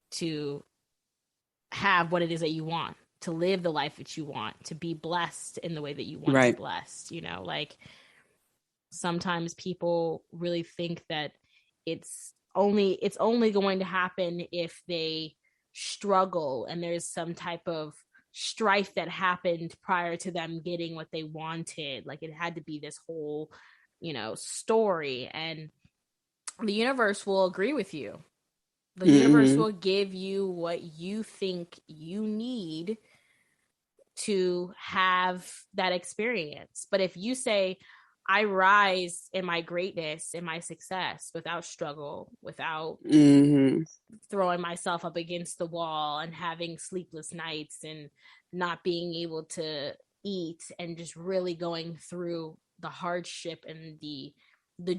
to have what it is that you want, to live the life that you want, to be blessed in the way that you want to be blessed. Like sometimes people really think that it's only going to happen if they struggle and there's some type of strife that happened prior to them getting what they wanted. Like it had to be this whole, story, and the universe will agree with you. The universe will give you what you think you need to have that experience. But if you say, I rise in my greatness, in my success, without struggle, without throwing myself up against the wall and having sleepless nights and not being able to eat, and just really going through the hardship and the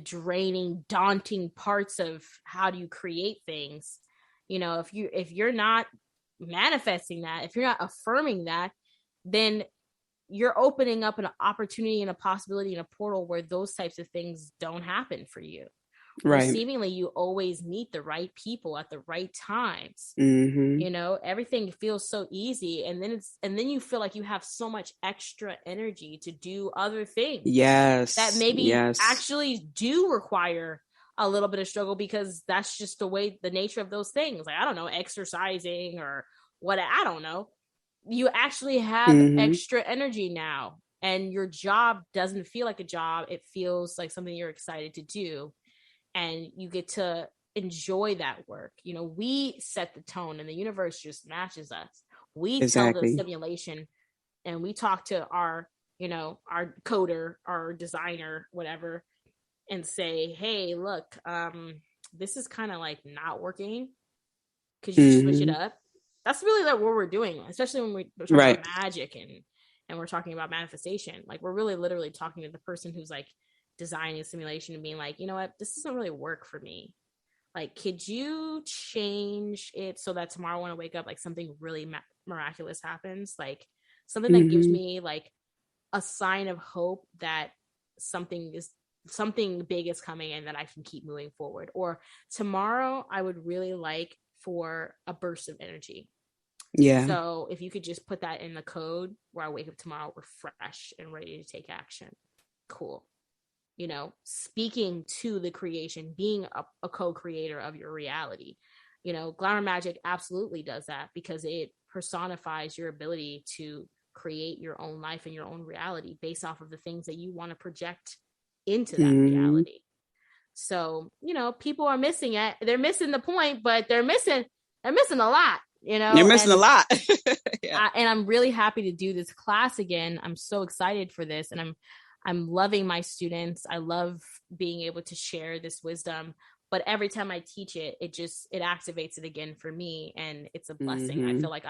draining, daunting parts of how do you create things. If you're not manifesting that, if you're not affirming that, then you're opening up an opportunity and a possibility and a portal where those types of things don't happen for you. Right. Well, seemingly you always meet the right people at the right times. Everything feels so easy, and then you feel like you have so much extra energy to do other things. Yes. That maybe actually do require a little bit of struggle because that's just the way, the nature of those things. Like, I don't know, exercising or what, I don't know. You actually have extra energy now, and your job doesn't feel like a job. It feels like something you're excited to do, and you get to enjoy that work. You know, we set the tone and the universe just matches us. We tell the simulation, and we talk to our, you know, our coder, our designer, whatever, and say, hey, look, this is kind of like not working. Could you switch it up? That's really like what we're doing, especially when we're talking about magic and we're talking about manifestation. Like, we're really literally talking to the person who's like designing a simulation and being like, you know what, this doesn't really work for me. Like, could you change it so that tomorrow when I wake up, like something really miraculous happens? Like something that gives me like a sign of hope that something big is coming and that I can keep moving forward. Or tomorrow I would really like for a burst of energy. Yeah. So if you could just put that in the code where I wake up tomorrow refreshed and ready to take action. Cool. You know, speaking to the creation, being a co-creator of your reality. You know, Glamour Magick absolutely does that because it personifies your ability to create your own life and your own reality based off of the things that you want to project into that reality. So, you know, people are missing it. They're missing the point, but they're missing a lot, you know. They're missing a lot. And I'm really happy to do this class again. I'm so excited for this, and I'm loving my students. I love being able to share this wisdom, but every time I teach it, it activates it again for me, and it's a blessing. I feel like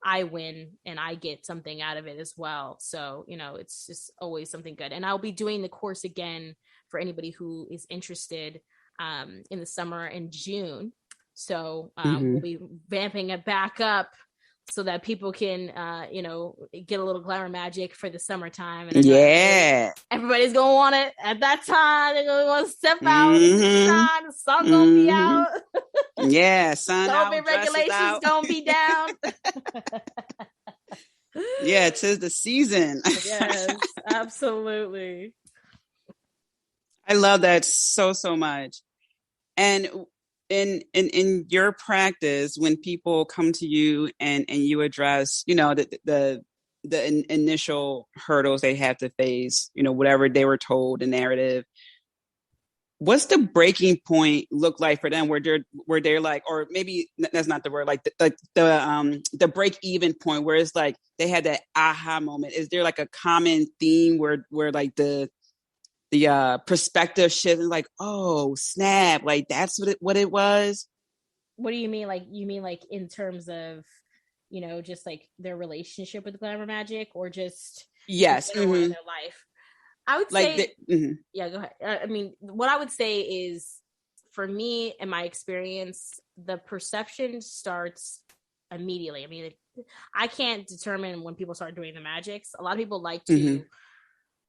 I win and I get something out of it as well. So, you know, it's just always something good. And I'll be doing the course again for anybody who is interested in the summer in June. So we'll be vamping it back up so that people can, you know, get a little Glamour Magick for the summertime. And everybody's going to want it at that time. They're going to want to step out in the sun. The sun going to be out. Yeah, sun out. COVID regulations going to be down. Yeah, 'tis the season. Yes, absolutely. I love that so much. And in your practice, when people come to you and you address, you know, the initial hurdles they have to face, you know, whatever they were told, the narrative, what's the breaking point look like for them where they're like, or maybe that's not the word, like the break even point where it's like they had that aha moment? Is there like a common theme where like the perspective shift and like, oh snap, like that's what it was? What do you mean? Like, you mean like in terms of, you know, just like their relationship with Glamour Magick, or just in general in their life? I would say, yeah, go ahead. I mean, what I would say is, for me, in my experience, the perception starts immediately. I mean, I can't determine when people start doing the magics. A lot of people like to,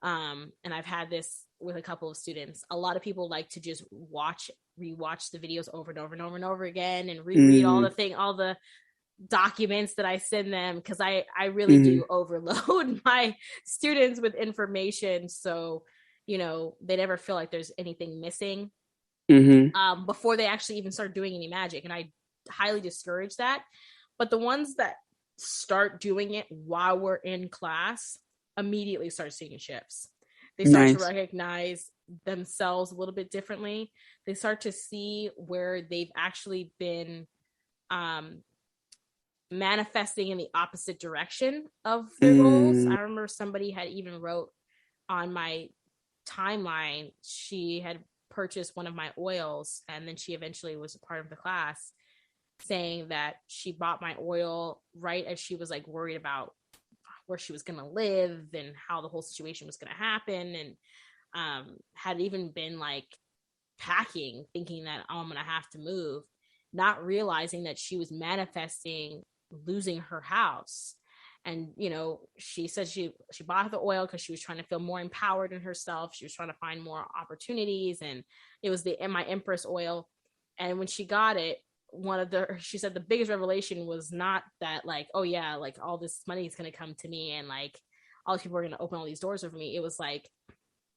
and I've had this with a couple of students, a lot of people like to just rewatch the videos over and over and over and over again, and reread all the documents that I send them, because I really do overload my students with information, so, you know, they never feel like there's anything missing before they actually even start doing any magic, and I highly discourage that. But the ones that start doing it while we're in class immediately start seeing shifts. They start to recognize themselves a little bit differently. They start to see where they've actually been manifesting in the opposite direction of their goals. I remember somebody had even wrote on my timeline, she had purchased one of my oils, and then she eventually was a part of the class, saying that she bought my oil right as she was like worried about where she was going to live and how the whole situation was going to happen, and had even been like packing, thinking that, oh, I'm going to have to move, not realizing that she was manifesting losing her house. And, you know, she said she bought the oil because she was trying to feel more empowered in herself. She was trying to find more opportunities, and it was my Empress oil. And when she got it, she said the biggest revelation was not that, like, oh yeah, like all this money is going to come to me and like all these people are going to open all these doors over me. It was like,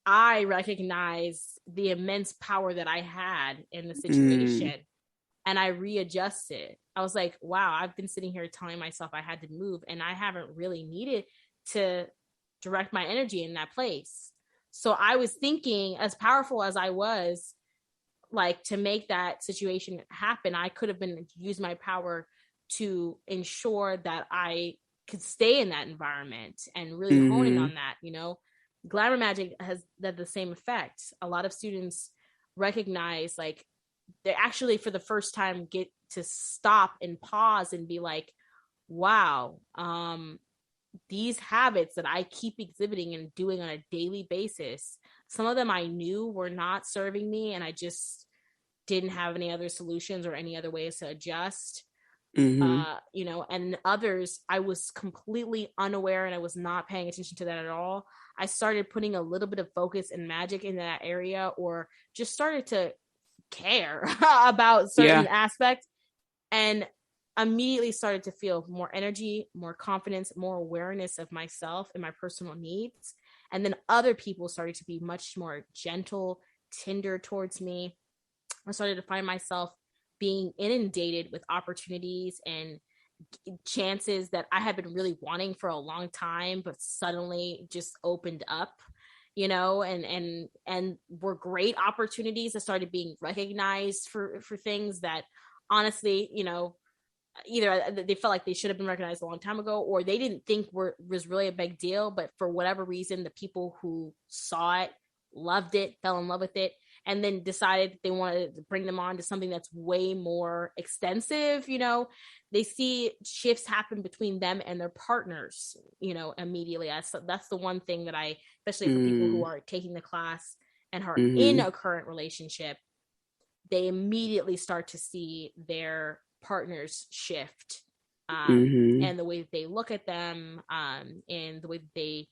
I recognized the immense power that I had in the situation, and I readjusted. I was like, wow, I've been sitting here telling myself I had to move, and I haven't really needed to direct my energy in that place. So I was thinking, as powerful as I was, like, to make that situation happen, I could have been used my power to ensure that I could stay in that environment and really hone in on that. Glamour Magick has had the same effect. A lot of students recognize, like, they actually for the first time get to stop and pause and be like, wow, these habits that I keep exhibiting and doing on a daily basis, some of them I knew were not serving me, and I just didn't have any other solutions or any other ways to adjust. And others I was completely unaware, and I was not paying attention to that at all. I started putting a little bit of focus and magic in that area, or just started to care about certain aspects, and immediately started to feel more energy, more confidence, more awareness of myself and my personal needs. And then other people started to be much more gentle, tender towards me. I started to find myself being inundated with opportunities and chances that I had been really wanting for a long time, but suddenly just opened up, and were great opportunities that started being recognized for things that honestly, either they felt like they should have been recognized a long time ago, or they didn't think was really a big deal, but for whatever reason, the people who saw it, loved it, fell in love with it, and then decided they wanted to bring them on to something that's way more extensive. They see shifts happen between them and their partners, immediately. That's the one thing that especially for people who are taking the class and are in a current relationship, they immediately start to see their partners shift, and the way that they look at them, and the way that they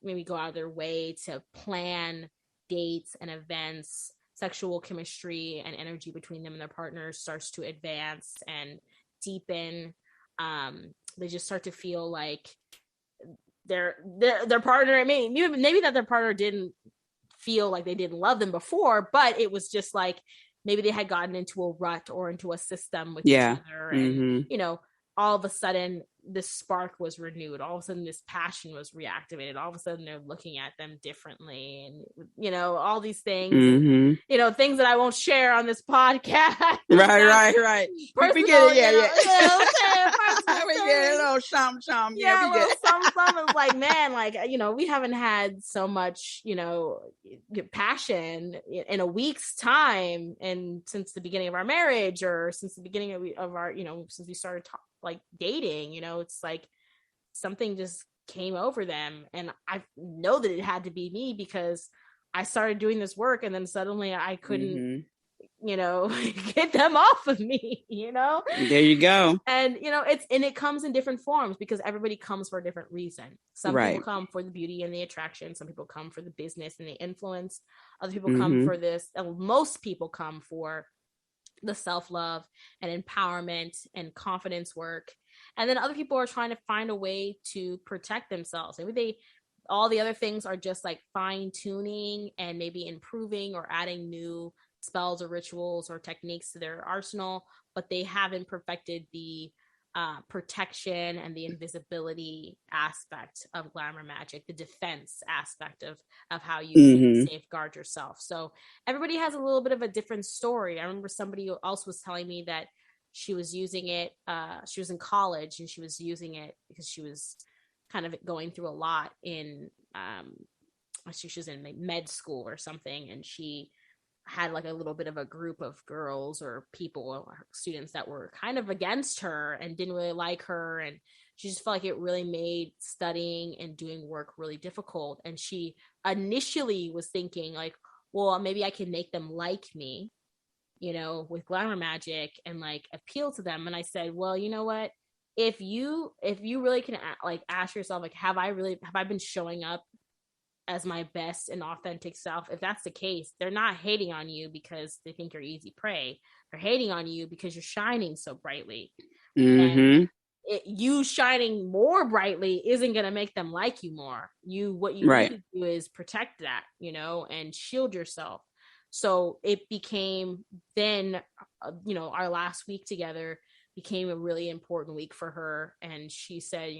maybe go out of their way to plan dates and events. Sexual chemistry and energy between them and their partners starts to advance and deepen. They just start to feel like their partner, maybe that their partner didn't feel like they didn't love them before, but it was just like maybe they had gotten into a rut or into a system with each other, and all of a sudden this spark was renewed. All of a sudden this passion was reactivated. All of a sudden they're looking at them differently, and all these things, and, things that I won't share on this podcast. Right. Personal, we get it, we get a little something. Yeah, a little something. It's like, man, like, we haven't had so much, passion in a week's time, and since the beginning of our marriage, or since the beginning of our, since we started dating, it's like something just came over them, and I know that it had to be me, because I started doing this work, and then suddenly I couldn't get them off of me. There you go. And it comes in different forms, because everybody comes for a different reason. Some people come for the beauty and the attraction, some people come for the business and the influence, other people come for this, most people come for the self-love and empowerment and confidence work, and then other people are trying to find a way to protect themselves. Maybe all the other things are just like fine-tuning and maybe improving or adding new spells or rituals or techniques to their arsenal, but they haven't perfected the protection and the invisibility aspect of Glamour Magick, the defense aspect of how you can safeguard yourself. So everybody has a little bit of a different story. I remember somebody else was telling me that she was using it. She was in college, and she was using it because she was kind of going through a lot in, she was in med school or something, and she had like a little bit of a group of girls or people or students that were kind of against her and didn't really like her, and she just felt like it really made studying and doing work really difficult. And she initially was thinking like, well, maybe I can make them like me, with Glamour Magick, and like appeal to them. And I said, well, you know what, if you really can ask yourself, like, have I been showing up as my best and authentic self? If that's the case, they're not hating on you because they think you're easy prey. They're hating on you because you're shining so brightly. And you shining more brightly isn't going to make them like you more. What you need to do is protect that, and shield yourself. So it became then, our last week together became a really important week for her. And she said,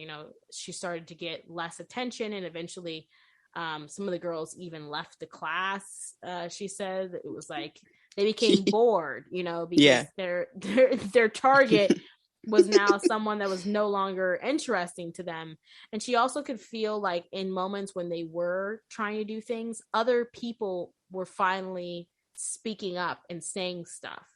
she started to get less attention, and eventually some of the girls even left the class. She said it was like they became bored, because their target was now someone that was no longer interesting to them. And she also could feel like in moments when they were trying to do things, other people were finally speaking up and saying stuff,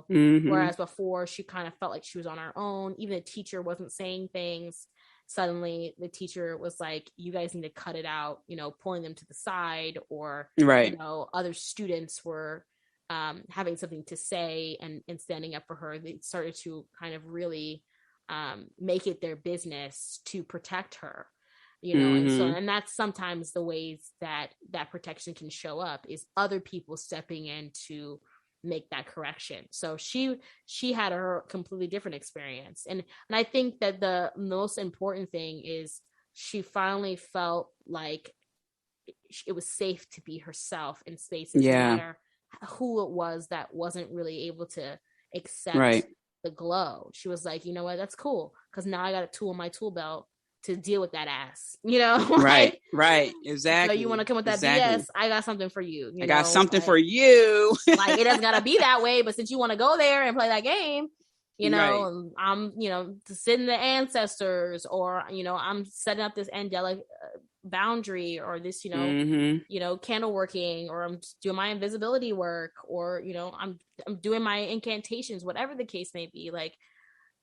whereas before she kind of felt like she was on her own. Even the teacher wasn't saying things. Suddenly the teacher was like, you guys need to cut it out, pulling them to the side, or other students were having something to say and standing up for her. They started to kind of really make it their business to protect her, and that's sometimes the ways that protection can show up, is other people stepping in to make that correction. So she had her completely different experience, and I think that the most important thing is she finally felt like it was safe to be herself in spaces, no matter who it was that wasn't really able to accept the glow. She was like, you know what, that's cool, because now I got a tool in my tool belt to deal with that ass, right exactly. So you want to come with that BS, I got something for you, I got something for you. Like, it doesn't gotta be that way, but since you want to go there and play that game, I'm to sit in the ancestors, or I'm setting up this angelic boundary, or this candle working, or I'm doing my invisibility work, or I'm doing my incantations, whatever the case may be, like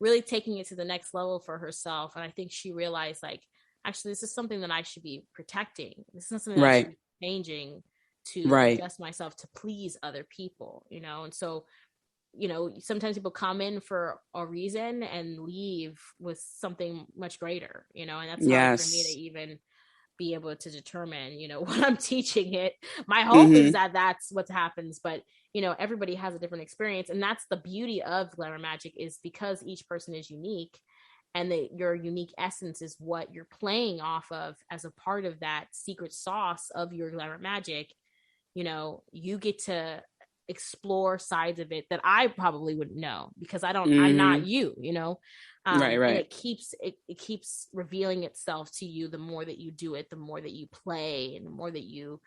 really taking it to the next level for herself. And I think she realized, like, actually this is something that I should be protecting. This is something that I should be changing to adjust myself to please other people, and so sometimes people come in for a reason and leave with something much greater, and that's hard for me to even be able to determine, what I'm teaching it. My hope is that that's what happens, but everybody has a different experience. And that's the beauty of Glamour Magick, is because each person is unique, and your unique essence is what you're playing off of as a part of that secret sauce of your Glamour Magick. You get to explore sides of it that I probably wouldn't know, because I'm not you, and it keeps revealing itself to you the more that you do it, the more that you play, and the more that you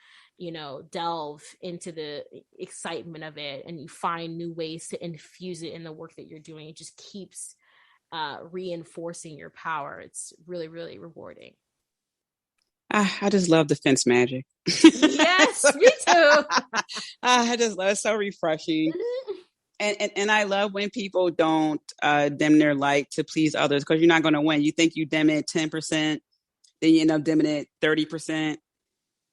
delve into the excitement of it, and you find new ways to infuse it in the work that you're doing. It just keeps reinforcing your power. It's really, really rewarding. I just love defense magic. Yes, me too. I just love it. So refreshing. And I love when people don't dim their light to please others, because you're not going to win. You think you dim it 10%, then you end up dimming it 30%,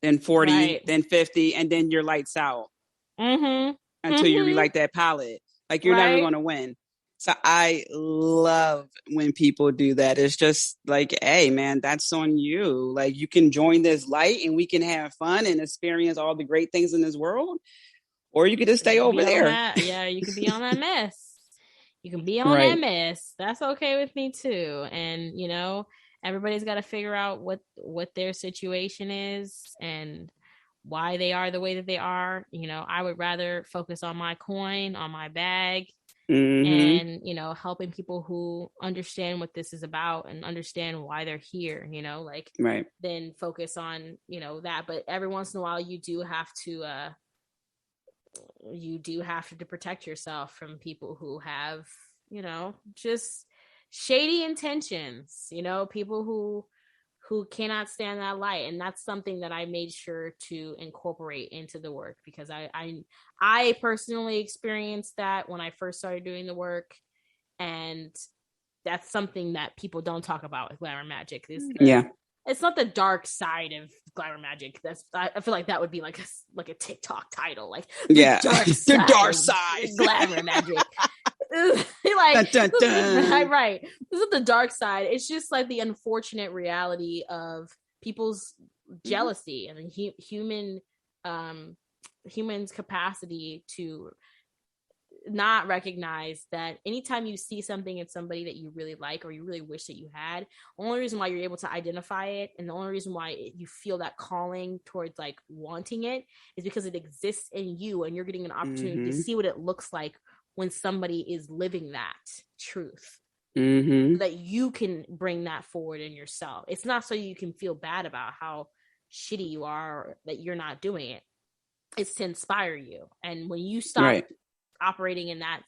then 40, then 50, and then your light's out until you relight that palette. Like, you're never going to win. So I love when people do that. It's just like, hey, man, that's on you. Like, you can join this light and we can have fun and experience all the great things in this world. Or you could just stay over there. Yeah, you can be on that mess. You can be on that mess. That's okay with me too. And, everybody's got to figure out what their situation is and why they are the way that they are. I would rather focus on my coin, on my bag, and helping people who understand what this is about and understand why they're here, then focus on that. But every once in a while you do have to protect yourself from people who have just shady intentions, people who cannot stand that light. And that's something that I made sure to incorporate into the work, because I personally experienced that when I first started doing the work. And that's something that people don't talk about with Glamour Magick. It's not the dark side of Glamour Magick. I feel like that would be like a TikTok title, like the dark side Glamour Magick. Like, dun, dun, dun. Right. This is the dark side. It's just like the unfortunate reality of people's jealousy and humans' capacity to not recognize that anytime you see something in somebody that you really like or you really wish that you had, the only reason why you're able to identify it and the only reason why you feel that calling towards like wanting it is because it exists in you, and you're getting an opportunity to see what it looks like when somebody is living that truth. So that you can bring that forward in yourself. It's not so you can feel bad about how shitty you are or that you're not doing it. It's to inspire you. And when you stop operating in that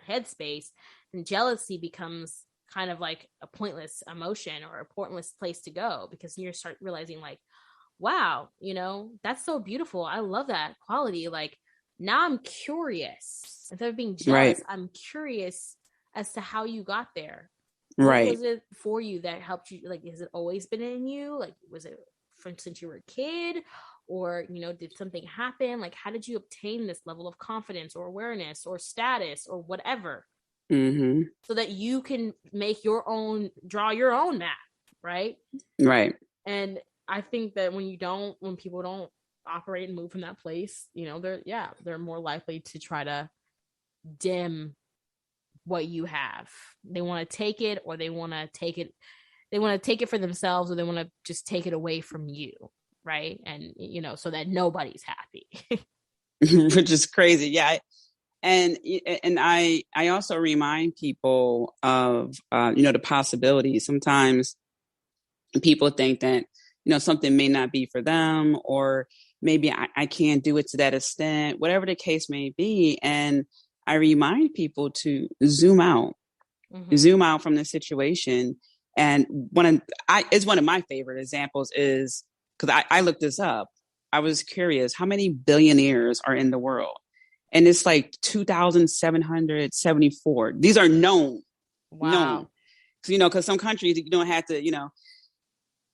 headspace, then jealousy becomes kind of like a pointless emotion or a pointless place to go, because you start realizing like, wow, you know, that's so beautiful. I love that quality. Like, now I'm curious. Instead of being jealous, I'm curious as to how you got there. What was it for you that helped you? Like, has it always been in you? Like, was it from since you were a kid? Or, you know, did something happen? Like, how did you obtain this level of confidence or awareness or status or whatever? So that you can make your own, draw your own map, right? Right. And I think that when people don't operate and move from that place, you know, they're more likely to try to dim what you have. They want to take it, or they want to take it for themselves, or they want to just take it away from you, right? And, you know, so that nobody's happy. Which is crazy. Yeah. And I also remind people of, you know, the possibilities. Sometimes people think that, you know, something may not be for them, or maybe I can't do it to that extent, whatever the case may be. And I remind people to zoom out from the situation. And it's one of my favorite examples is, because I looked this up. I was curious, how many billionaires are in the world? And it's like 2,774. These are known. Wow. Known. You know, because some countries, you don't have to, you know,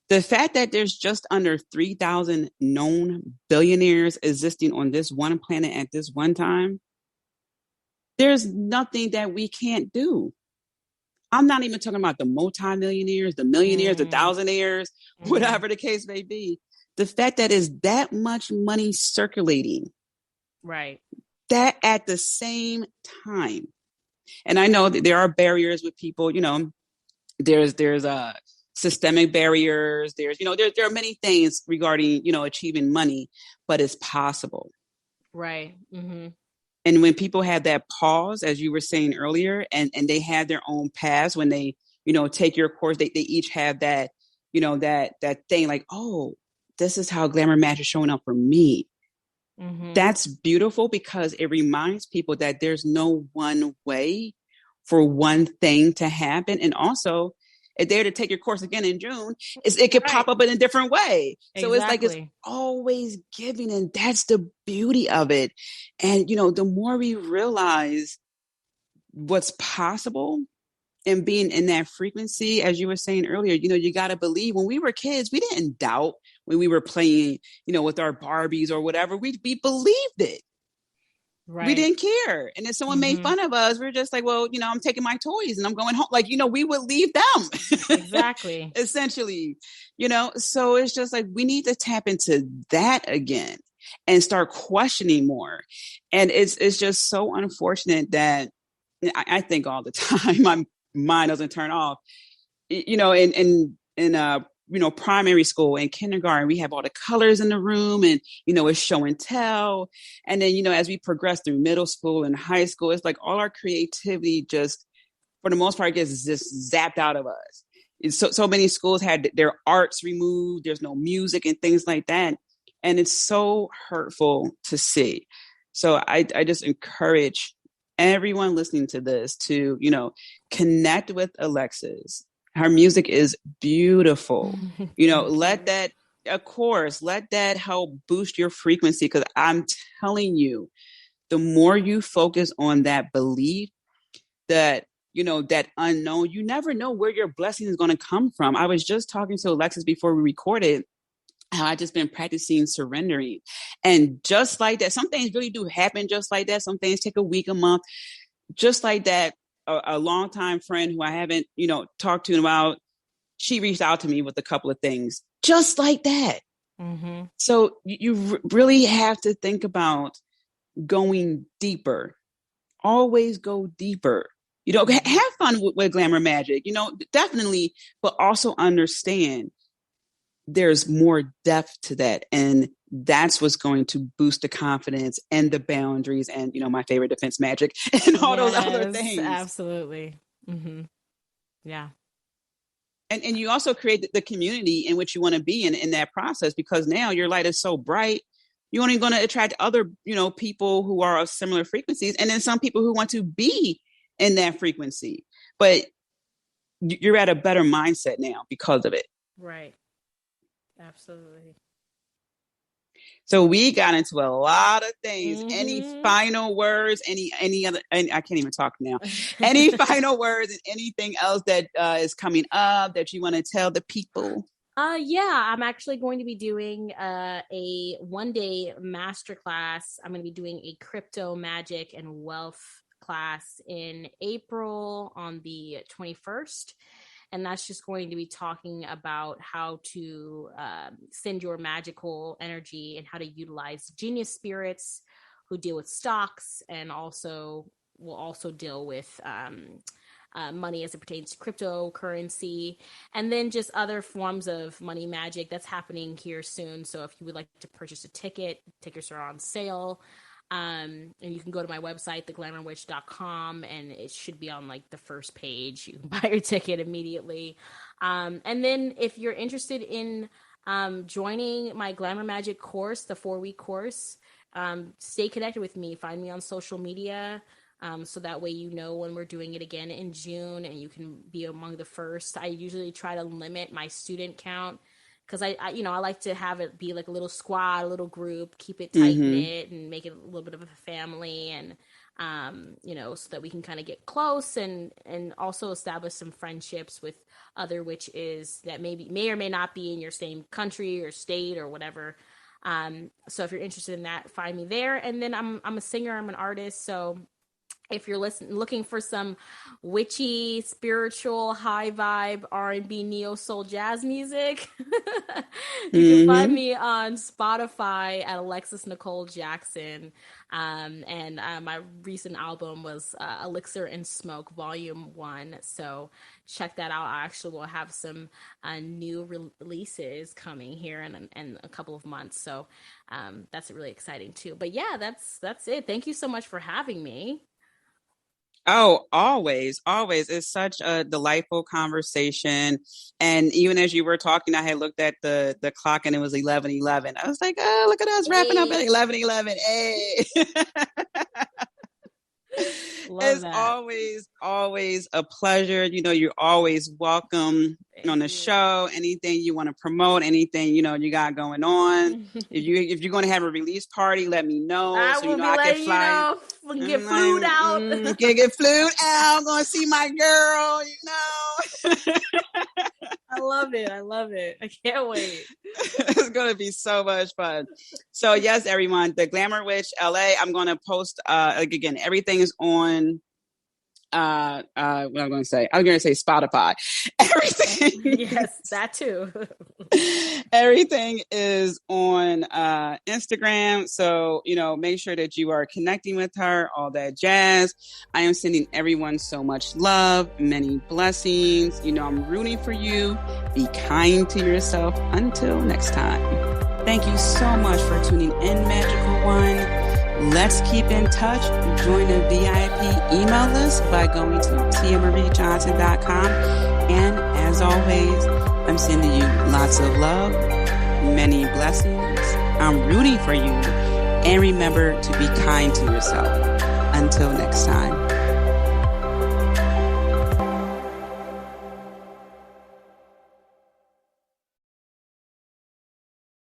the fact that there's just under 3,000 known billionaires existing on this one planet at this one time, there's nothing that we can't do. I'm not even talking about the multimillionaires, the millionaires, the thousandaires, whatever the case may be. The fact that is that much money circulating. Right. That at the same time. And I know that there are barriers with people, you know, there's systemic barriers. There's, you know, there are many things regarding, you know, achieving money, but it's possible. Right. And when people have that pause, as you were saying earlier, and they have their own paths, when they, you know, take your course, they each have that, you know, that thing like, oh, this is how Glamour Magick is showing up for me. That's beautiful, because it reminds people that there's no one way for one thing to happen. And also, if they're to take your course again in June, it could pop up in a different way. So it's like, it's always giving. And that's the beauty of it. And, you know, the more we realize what's possible and being in that frequency, as you were saying earlier, you know, you got to believe. When we were kids, we didn't doubt when we were playing, you know, with our Barbies or whatever. We believed it. Right. We didn't care. And if someone made fun of us, we were just like, well, you know, I'm taking my toys and I'm going home. Like, you know, we would leave them. Exactly. Essentially, you know, so it's just like, we need to tap into that again and start questioning more. And it's just so unfortunate that I think all the time my mind doesn't turn off, you know, in you know, primary school and kindergarten, we have all the colors in the room and, you know, it's show and tell. And then, you know, as we progress through middle school and high school, it's like all our creativity just, for the most part, gets just zapped out of us. So many schools had their arts removed. There's no music and things like that. And it's so hurtful to see. So I just encourage everyone listening to this to, you know, connect with Alexis. Her music is beautiful. You know, let that help boost your frequency. Because I'm telling you, the more you focus on that belief, that, you know, that unknown, you never know where your blessing is going to come from. I was just talking to Alexis before we recorded how I just been practicing surrendering. And just like that, some things really do happen just like that. Some things take a week, a month, just like that. A longtime friend who I haven't, you know, talked to in a while, she reached out to me with a couple of things just like that. So you really have to think about going deeper always go deeper. You know, have fun with Glamour Magick, you know, definitely, but also understand there's more depth to that. And that's what's going to boost the confidence and the boundaries and, you know, my favorite, defense magic and all those other things. Absolutely. Mm-hmm. Yeah. And you also create the community in which you want to be in that process, because now your light is so bright, you're only going to attract other, you know, people who are of similar frequencies. And then some people who want to be in that frequency, but you're at a better mindset now because of it. Right. Absolutely. So we got into a lot of things. Mm-hmm. Any final words, any other, and I can't even talk now. Any final words and anything else that is coming up that you want to tell the people? Yeah, I'm actually going to be doing a 1-day masterclass. I'm going to be doing a crypto magic and wealth class in April on the 21st. And that's just going to be talking about how to send your magical energy and how to utilize genius spirits who deal with stocks, and also will also deal with money as it pertains to cryptocurrency, and then just other forms of money magic that's happening here soon. So if you would like to purchase a ticket, tickets are on sale. And you can go to my website, theglamourwitch.com, and it should be on like the first page. You can buy your ticket immediately. And then if you're interested in joining my Glamour Magick course, the 4-week course, stay connected with me. Find me on social media. So that way, you know, when we're doing it again in June, and you can be among the first. I usually try to limit my student count, because I like to have it be like a little squad, a little group, keep it tight knit, and make it a little bit of a family, and so that we can kind of get close and also establish some friendships with other witches that may or may not be in your same country or state or whatever. So if you're interested in that, find me there. And then I'm a singer, I'm an artist, so if you're looking for some witchy, spiritual, high vibe R&B, neo soul, jazz music, you can find me on Spotify at Alexis Nicole Jackson. And my recent album was Elixir and Smoke Volume 1. So check that out. I actually will have some new releases coming here in a couple of months. So that's really exciting too. But yeah, that's it. Thank you so much for having me. Oh, always. It's such a delightful conversation. And even as you were talking, I had looked at the clock and it was 11:11. I was like, oh, look at us wrapping up at 11:11. Hey. It's always a pleasure. You know, you're always welcome on the show. Anything you want to promote, anything, you know, you got going on. If you're going to have a release party, let me know. I can fly. Get flued out. Get flued out. I'm going to see my girl, you know. I love it. I can't wait. It's going to be so much fun. So yes, everyone, the Glamour Witch LA, I'm going to post, again, everything is on, what I'm going to say? I was going to say Spotify. Everything. Yes, that too. Everything is on Instagram. So, you know, make sure that you are connecting with her, all that jazz. I am sending everyone so much love, many blessings. You know, I'm rooting for you. Be kind to yourself. Until next time. Thank you so much for tuning in, Magical One. Let's keep in touch. Join the VIP email list by going to tiamariejohnson.com. And as always, I'm sending you lots of love, many blessings. I'm rooting for you. And remember to be kind to yourself. Until next time.